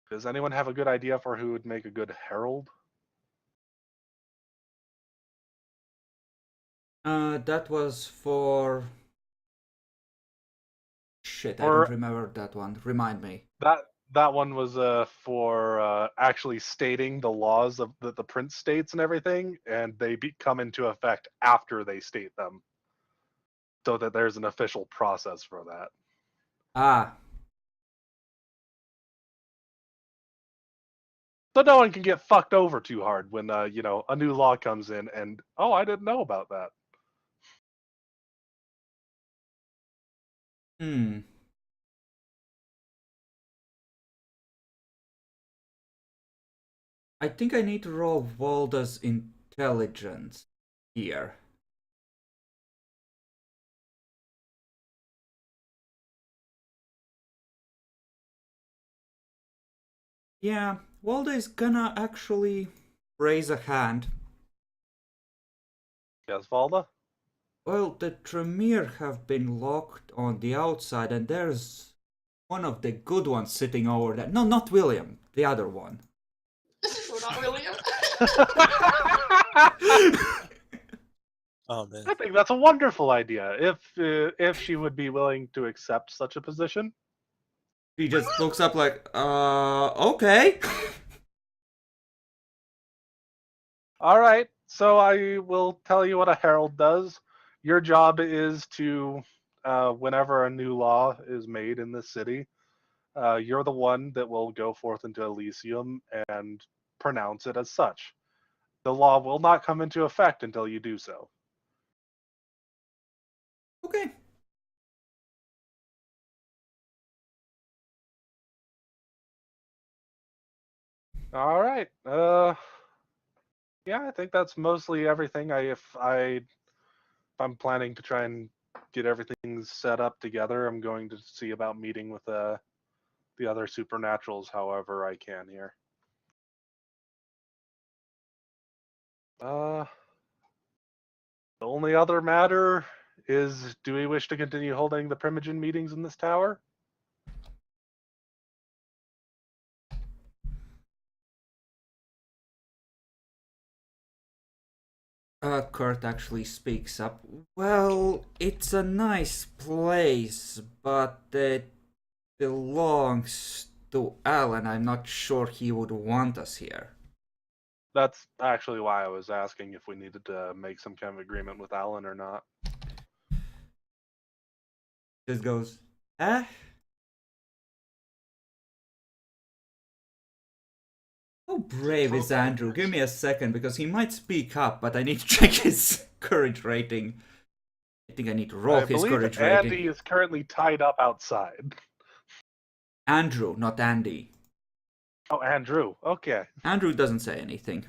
Does anyone have a good idea for who would make a good herald? That was for... Shit, I Or- don't remember that one. Remind me. That one was for actually stating the laws of that the prince states and everything, and they come into effect after they state them, so that there's an official process for that. Ah, So no one can get fucked over too hard when a new law comes in and I didn't know about that. I think I need to roll Volda's intelligence here. Yeah, Volda is gonna actually raise a hand. Yes, Valda? Well, the Tremere have been locked on the outside, and there's one of the good ones sitting over there. No, not William, the other one. Not William. Oh man. I think that's a wonderful idea. If she would be willing to accept such a position. He just looks up like, okay. All right, so I will tell you what a herald does. Your job is to, whenever a new law is made in this city, you're the one that will go forth into Elysium and pronounce it as such. The law will not come into effect until you do so. Okay. All right. Yeah, I think that's mostly everything. If I'm planning to try and get everything set up together, I'm going to see about meeting with the other supernaturals however I can here. The only other matter is, do we wish to continue holding the Primogen meetings in this tower? Kurt actually speaks up. Well, it's a nice place, but it belongs to Alan. I'm not sure he would want us here. That's actually why I was asking if we needed to make some kind of agreement with Alan or not. Just goes, eh? How brave is Andrew? Give me a second, because he might speak up, but I need to check his courage rating. I think I need to roll I his believe courage Andy rating. is currently tied up outside. Andrew, not Andy. Oh, Andrew. Okay. Andrew doesn't say anything.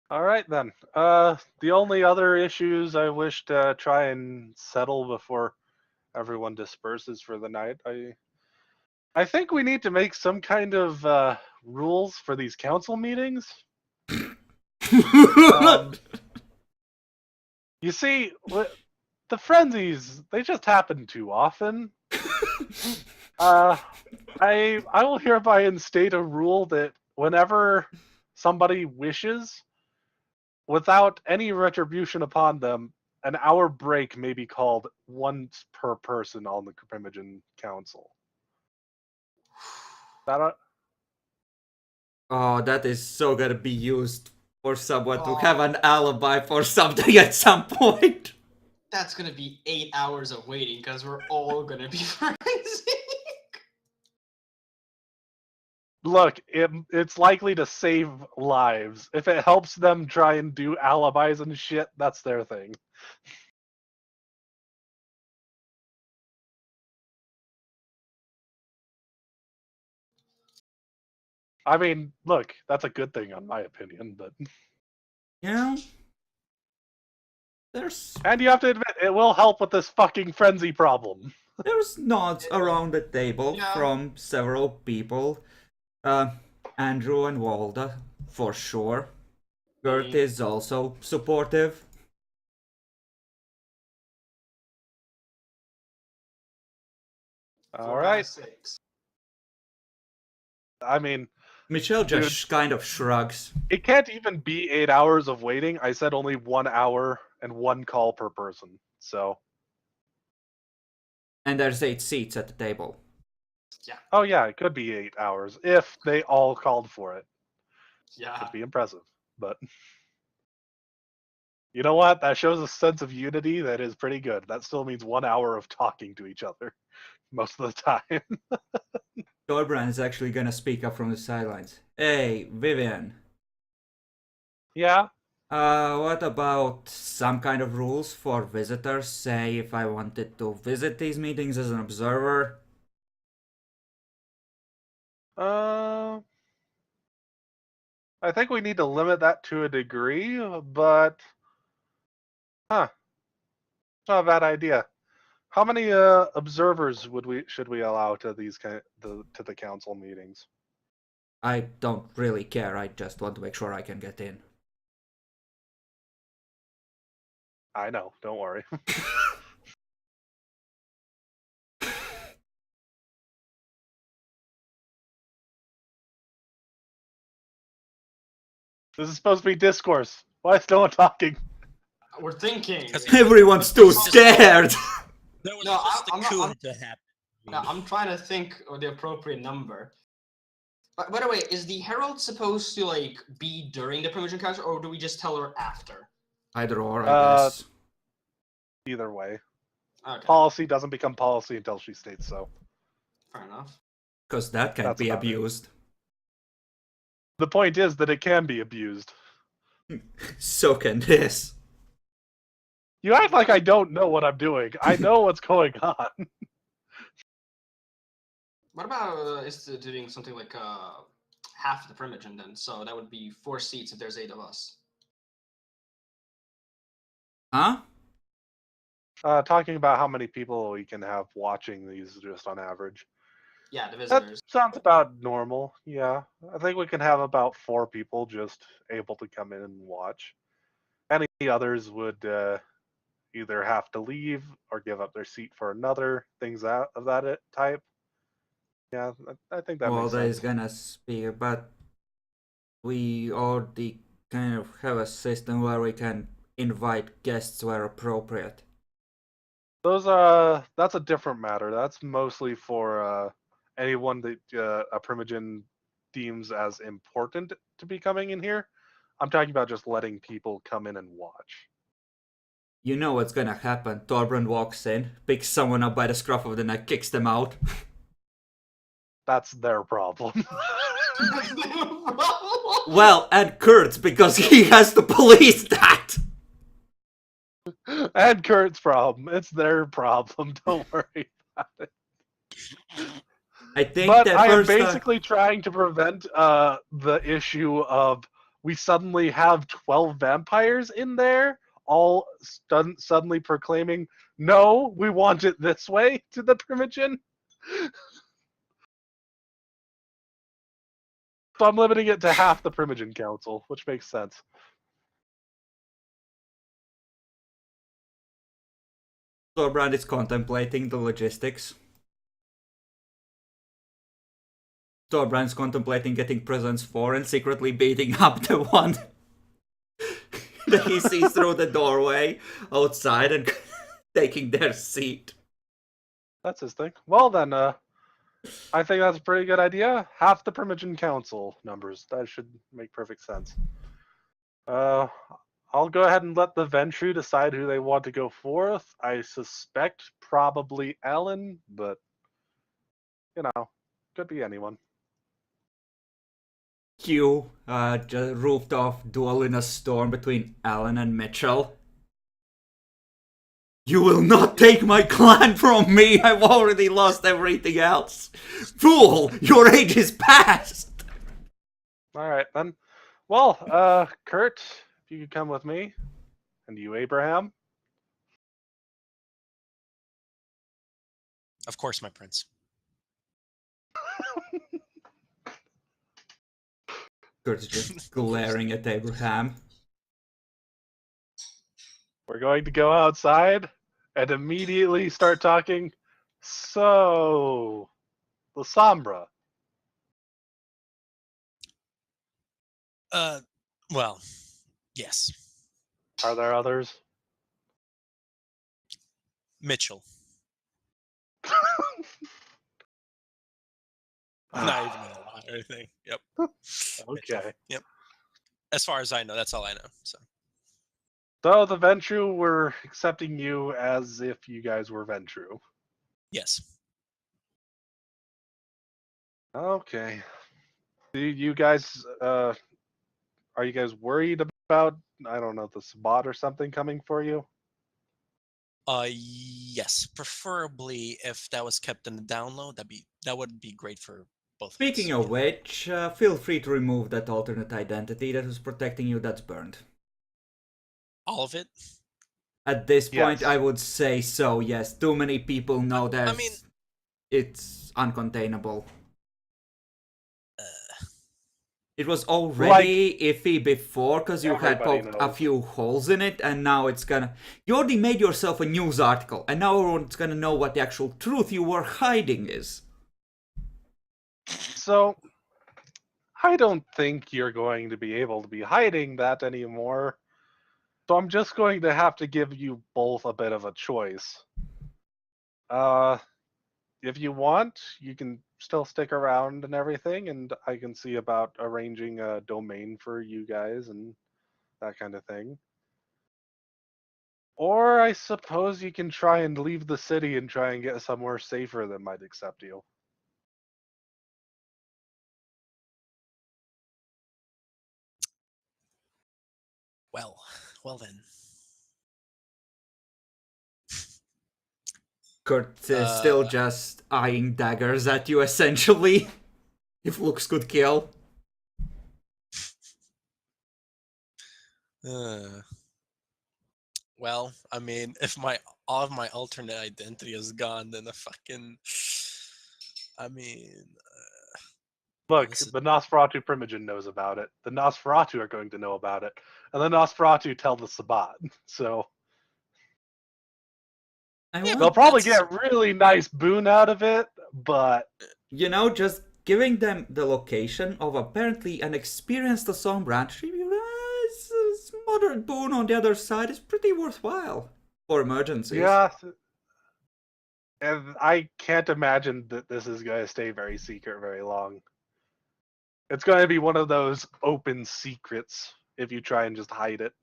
All right then. The only other issues I wish to try and settle before everyone disperses for the night. I think we need to make some kind of rules for these council meetings. You see, the frenzies, they just happen too often. I will hereby instate a rule that whenever somebody wishes, without any retribution upon them, an hour break may be called once per person on the Primogen Council. That Oh, that is so gonna be used for someone to Oh. have an alibi for something at some point. That's gonna be 8 hours of waiting because we're all gonna be freezing. Look, it's likely to save lives. If it helps them try and do alibis and shit, that's their thing. I mean, look, that's a good thing in my opinion, but Yeah. There's and you have to admit it will help with this fucking frenzy problem. there's nods around the table Yeah. from several people. Andrew and Walda, for sure. Gert Me. is also supportive. All 4 out of right. 6. I mean, Michelle just kind of shrugs. it can't even be 8 hours of waiting. I said only 1 hour and 1 call per person. So, And there's 8 seats at the table. oh yeah, it could be 8 hours if they all called for it. Yeah. It'd be impressive, but you know what? That shows a sense of unity that is pretty good. That still means 1 hour of talking to each other most of the time. Dorbrand is actually gonna speak up from the sidelines. Hey, Vivian. Yeah. What about some kind of rules for visitors? Say if I wanted to visit these meetings as an observer. I think we need to limit that to a degree, but not a bad idea. How many observers should we allow to these to the council meetings? I don't really care, I just want to make sure I can get in. I know, don't worry. This is supposed to be discourse. Why is no one talking? We're thinking. Because Everyone's too scared! there was No, just I'm a not- coup I'm- to happen. No, I'm trying to think of the appropriate number. By the way, is the herald supposed to like be during the Primogen Council, or do we just tell her after? Either or, I guess. Either way, Okay, policy doesn't become policy until she states so. fair enough. Because that can That's be about it. abused. The point is that it can be abused. So can this. You act like I don't know what I'm doing. I know what's going on. What about is doing something like half the Primogen then? So that would be 4 seats if there's 8 of us. Huh? Talking about how many people we can have watching these just on average. Yeah, the That visitors. sounds about normal. Yeah, I think we can have about 4 people just able to come in and watch. Any others would either have to leave or give up their seat for another, things of that type. Yeah, I think that Well, makes that is sense. gonna speak, but we already kind of have a system where we can invite guests where appropriate. That's a different matter. That's mostly for anyone that a Primogen deems as important to be coming in here. I'm talking about just letting people come in and watch. You know what's gonna happen. Torbrand walks in, picks someone up by the scruff of the neck, kicks them out. That's their problem. Well, and Kurt's, because he has to police that! And Kurt's problem. It's their problem. Don't worry about it. I think But that I am first time... basically trying to prevent the issue of we suddenly have 12 vampires in there, all suddenly proclaiming, no, we want it this way to the Primogen. So I'm limiting it to half the Primogen Council, which makes sense. Torbrand is contemplating the logistics. Torbrand's contemplating getting presents for and secretly beating up the one that he sees through the doorway outside and taking their seat. That's his thing. Well then, I think that's a pretty good idea. Half the Primogen Council numbers. That should make perfect sense. I'll go ahead and let the Ventru decide who they want to go forth. I suspect probably Ellen, but you know, could be anyone. Cue roofed off duel in a storm between Alan and Mitchell. You will not take my clan from me! I've already lost everything else! Fool! Your age is past! Alright then. Well, Kurt, if you could come with me. And you, Abraham. Of course, my prince. Kurt's just glaring at Abraham. We're going to go outside and immediately start talking. So, the Sombra. Well, yes. Are there others? Mitchell. Not even a lot or anything. Yep. Mitchell. Okay. Yep. As far as I know, that's all I know. So So the Ventru were accepting you as if you guys were Ventru. yes. Okay. Do you guys are you guys worried about, I don't know, the Sabbat or something coming for you? Yes. Preferably if that was kept in the down low, that would be great for both Speaking of us. of which, feel free to remove that alternate identity that was protecting you that's burned. All of it. At this point, Yes. I would say so, yes. Too many people know that I mean, it's uncontainable. uh, It was already iffy before because you had Everybody poked a knows. few holes in it, and now it's gonna. You already made yourself a news article, and now everyone's gonna know what the actual truth you were hiding is. So I don't think you're going to be able to be hiding that anymore. So I'm just going to have to give you both a bit of a choice. If you want, you can still stick around and everything, and I can see about arranging a domain for you guys and that kind of thing. Or I suppose you can try and leave the city and try and get somewhere safer that might accept you. well then. Kurt is still just eyeing daggers at you, essentially. If looks could kill. Well, I mean, if all of my alternate identity is gone, then I mean, Look, this is- the Nosferatu Primogen knows about it. The Nosferatu are going to know about it. And the Nosferatu tell the Sabbat. So I Yeah, want- they'll probably that's- get really nice boon out of it, but you know, just giving them the location of apparently an experienced assault branch moderate boon on the other side is pretty worthwhile for emergencies. Yeah, and I can't imagine that this is going to stay very secret very long. It's going to be one of those open secrets if you try and just hide it.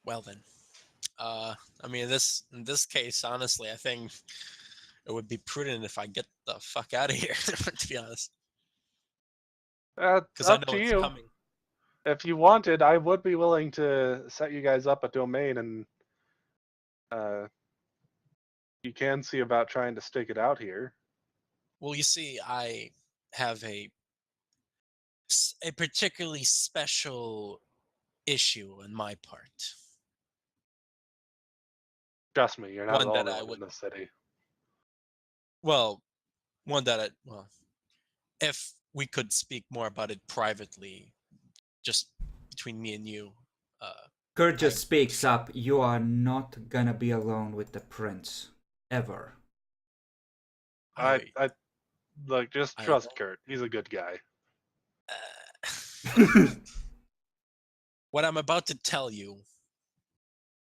Well then, I mean, in this case, honestly, I think it would be prudent if I get the fuck out of here. To be honest, because I Up know to it's you. coming. If you wanted, I would be willing to set you guys up a domain, and you can see about trying to stick it out here. Well, you see, I have a particularly special issue on my part. Trust me, you're not the One that only I one would, in the city. well, one that I, well, if we could speak more about it privately, just between me and you. Kurt just I- speaks up. You are not gonna be alone with the prince. Ever. I look, just I trust don't- Kurt. He's a good guy. What I'm about to tell you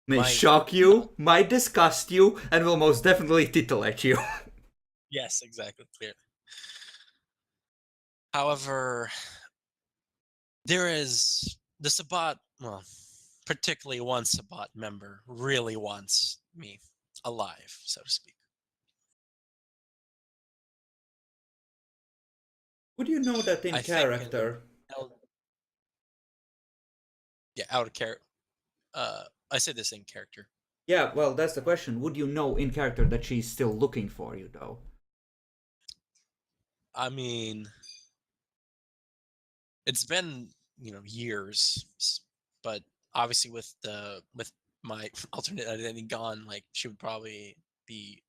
May might shock not- you, might disgust you, and will most definitely titillate you. Yes, exactly, clearly. However, there is the Sabbat, well, particularly one Sabbat member really wants me alive, so to speak. Would you know that in I think in- character? Yeah, out of character. I say this in character. Yeah, well, that's the question. Would you know in character that she's still looking for you, though? I mean, it's been years, but obviously with my alternate identity gone, like she would probably be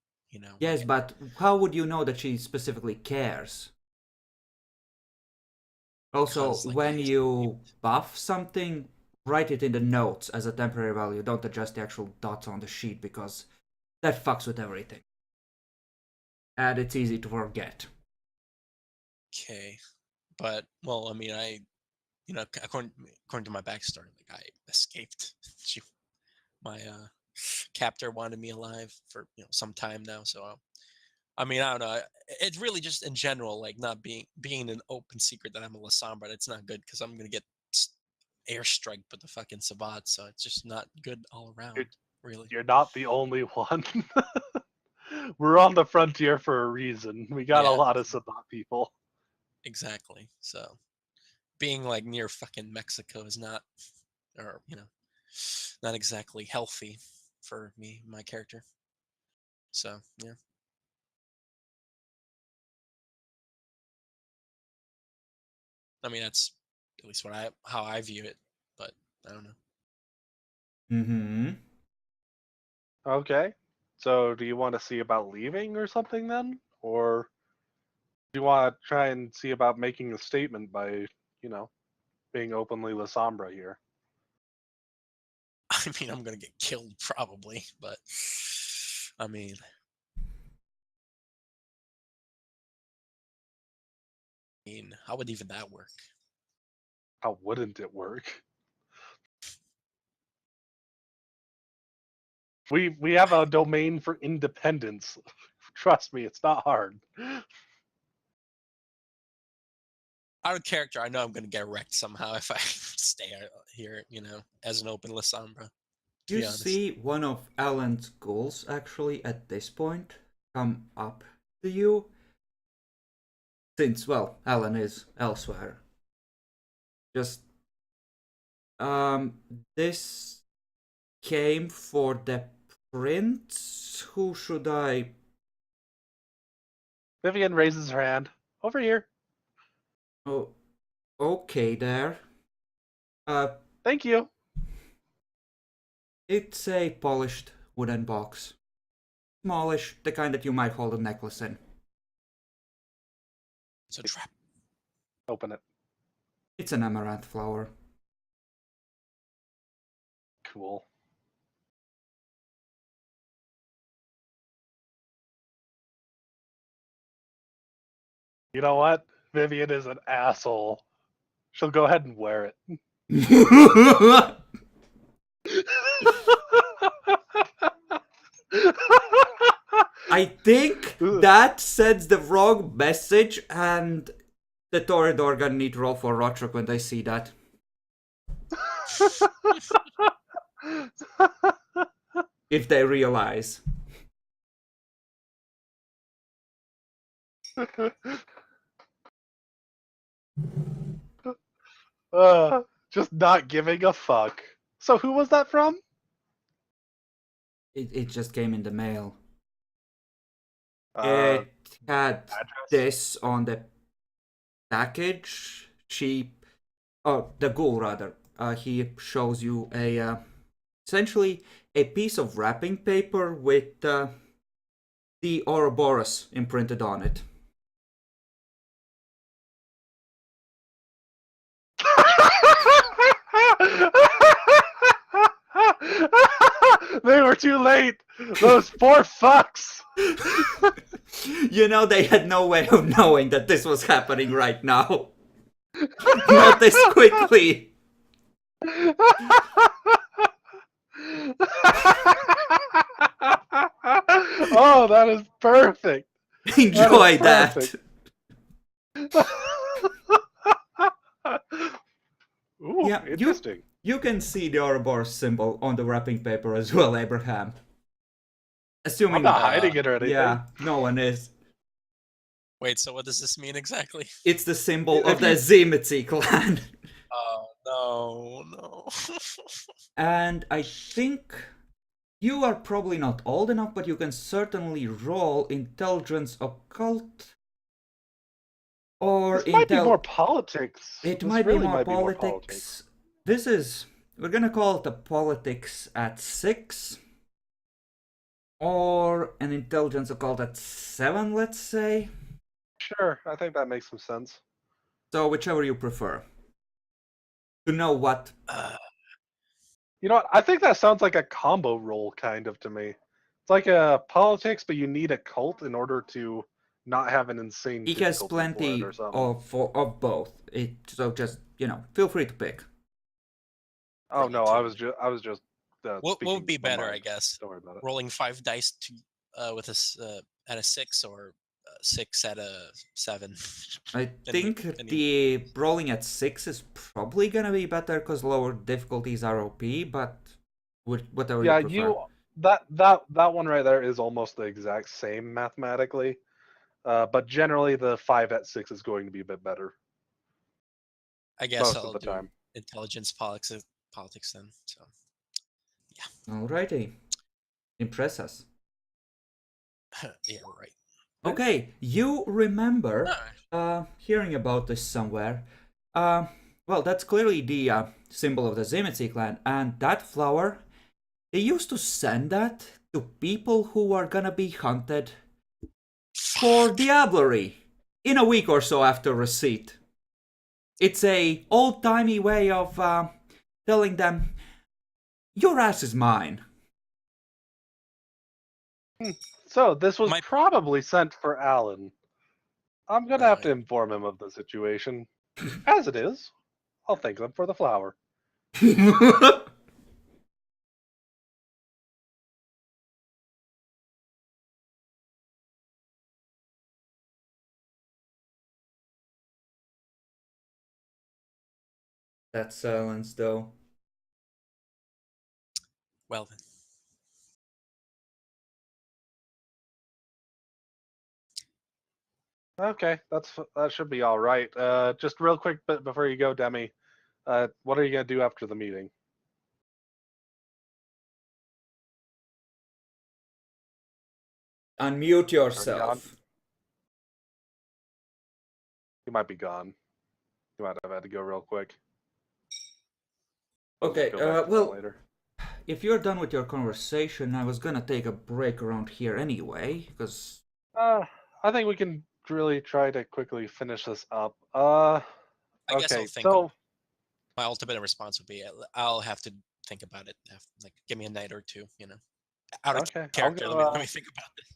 Yes, like, but how would you know that she specifically cares? Also, 'cause, like, when you buff something, write it in the notes as a temporary value. Don't adjust the actual dots on the sheet because that fucks with everything. And it's easy to forget. okay, but well, I mean, according to my backstory, like I escaped. My captor wanted me alive for some time now, so I mean, I don't know. It's really just in general, like not being an open secret that I'm a Lasombra. It's not good because I'm gonna get airstriked with the fucking Sabbat, so it's just not good all around. Really, You're not the only one. We're on the frontier for a reason. We got a Yeah. lot of Sabbat people. exactly. So being like near fucking Mexico is not, or not exactly healthy for me, my character. So yeah. I mean, that's at least how I view it, but I don't know. Mm-hmm. Okay. So do you want to see about leaving or something then? Or do you want to try and see about making a statement by, being openly La Sombra here? I mean, I'm gonna get killed probably, but I mean, how would even that work? How wouldn't it work? We have a domain for independence. Trust me, it's not hard. Out of character, I know I'm gonna get wrecked somehow if I stay here, as an open Lasombra. To You be honest. see one of Alan's goals actually at this point come up to you. Since, well, Alan is elsewhere. Just, this came for the prince? Who should I... Vivian raises her hand. Over here. Oh, okay there. Thank you. It's a polished wooden box. Smallish, the kind that you might hold a necklace in. It's a trap. Open it. It's an amaranth flower. Cool. You know what? Vivian is an asshole. She'll go ahead and wear it. I think that sends the wrong message, and the Toreador gonna need to roll for Rotrick when they see that. If they realize. Just not giving a fuck. So who was that from? It just came in the mail. Uh, It had address? this on the package. The ghoul rather. He shows you essentially a piece of wrapping paper with the Ouroboros imprinted on it. They were too late. Those poor fucks. You know, they had no way of knowing that this was happening right now. Not this quickly. Oh, that is perfect. Enjoy that. Perfect. Ooh, Yeah, interesting. You can see the Ouroboros symbol on the wrapping paper as well, Abraham. Assuming I'm not hiding it or anything. Yeah, no one is. Wait, so what does this mean exactly? It's the symbol If of the Zimitzi clan. Oh, no. And I think you are probably not old enough, but you can certainly roll intelligence occult. Or This might be more politics. It This might really be more might politics. We're gonna call it the politics at 6. Or an intelligence occult at 7, let's say. Sure, I think that makes some sense. So whichever you prefer. To know what. You know what? I think that sounds like a combo roll kind of to me. It's like a politics, but you need a cult in order to not have an insane. He has difficulty plenty for it or something. of both. So just feel free to pick. Oh no, I was just What speaking would be my better, mind. I guess? Don't worry about it. Rolling 5 dice to with at a 6 or 6 at a 7. I think the rolling at 6 is probably gonna be better because lower difficulties are OP, but whatever Yeah, you prefer. that one right there is almost the exact same mathematically, but generally the 5 at 6 is going to be a bit better. I guess most I'll of the do time. intelligence politics then. So yeah. Alrighty. Impress us. Yeah, right. Okay, you remember hearing about this somewhere. Well, that's clearly the symbol of the Zimitzi clan, and that flower, they used to send that to people who are gonna be hunted for diablerie in a week or so after receipt. It's a old-timey way of telling them, your ass is mine. So this was My- probably sent for Alan. I'm gonna have to inform him of the situation. As it is, I'll thank them for the flower. That silence, though. Well then. Okay, that should be all right. Just real quick, but before you go, Demi, what are you gonna do after the meeting? Unmute yourself. You might be gone. You might have had to go real quick. Okay, Go back to that well, later. if you're done with your conversation, I was gonna take a break around here anyway, because... I think we can really try to quickly finish this up. I guess Okay, I'll think. so My ultimate response would be I'll have to think about it. Like give me a night or two, out of okay, character. I'll Let go, me think about this.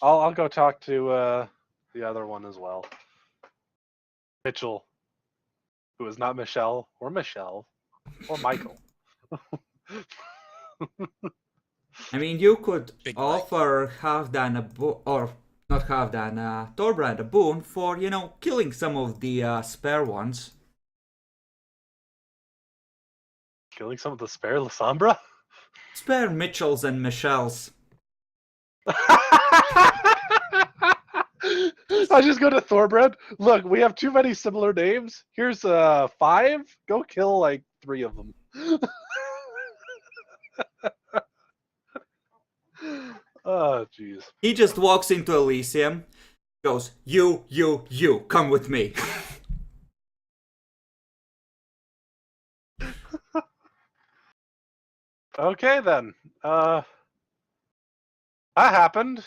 I'll go talk to the other one as well. Mitchell, who is not Michelle or Michelle or Michael. I mean, you could Big Mike. offer Halfdan a or not Halfdan, Thorbrand a boon for, you know, killing some of the spare ones. Killing some of the spare Lasombra? Spare Mitchells and Michelles. I just go to Thorbrand. Look, we have too many similar names. Here's 5. Go kill like 3 of them. Oh, jeez. He just walks into Elysium, goes, you, come with me. Okay then. That happened.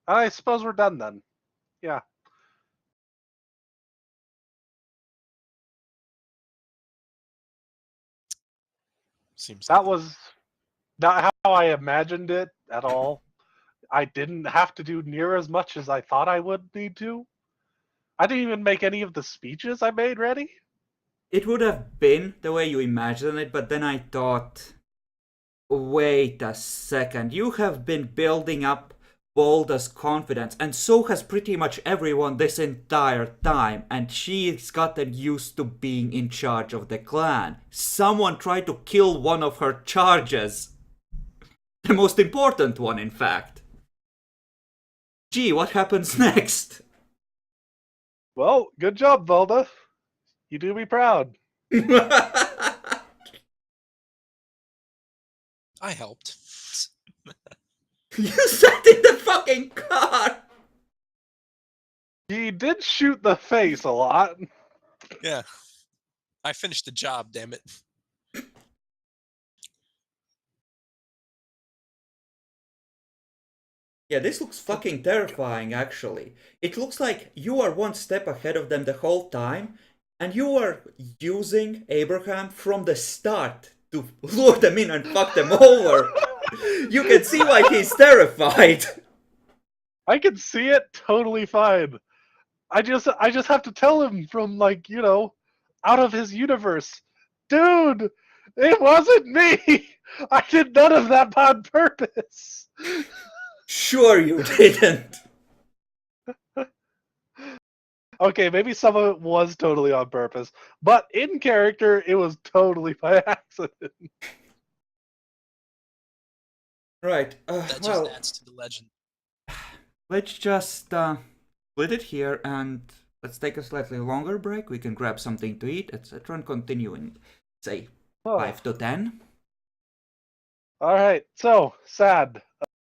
I suppose we're done then. Yeah. Seems That was not how I imagined it at all. I didn't have to do near as much as I thought I would need to. I didn't even make any of the speeches I made ready. It would have been the way you imagined it, but then I thought, wait a second, you have been building up Bolda's confidence, and so has pretty much everyone this entire time, and she's gotten used to being in charge of the clan. Someone tried to kill one of her charges. The most important one, in fact. Gee, what happens next? Well, good job, Volda. You do me proud. I helped. You sat in the fucking car! He did shoot the face a lot. Yeah. I finished the job, damn it. Yeah, this looks fucking terrifying, actually. It looks like you are one step ahead of them the whole time, and you are using Abraham from the start to lure them in and fuck them over. You can see why he's terrified. I can see it totally fine. I just have to tell him from, like, you know, out of his universe. Dude, it wasn't me. I did none of that on purpose. Sure you didn't. Okay, maybe some of it was totally on purpose, but in character, it was totally by accident. Right, That just well, adds to the legend. let's just split it here and let's take a slightly longer break. We can grab something to eat, etc. and continue in, say, 5 to 10. All right, so, Sad,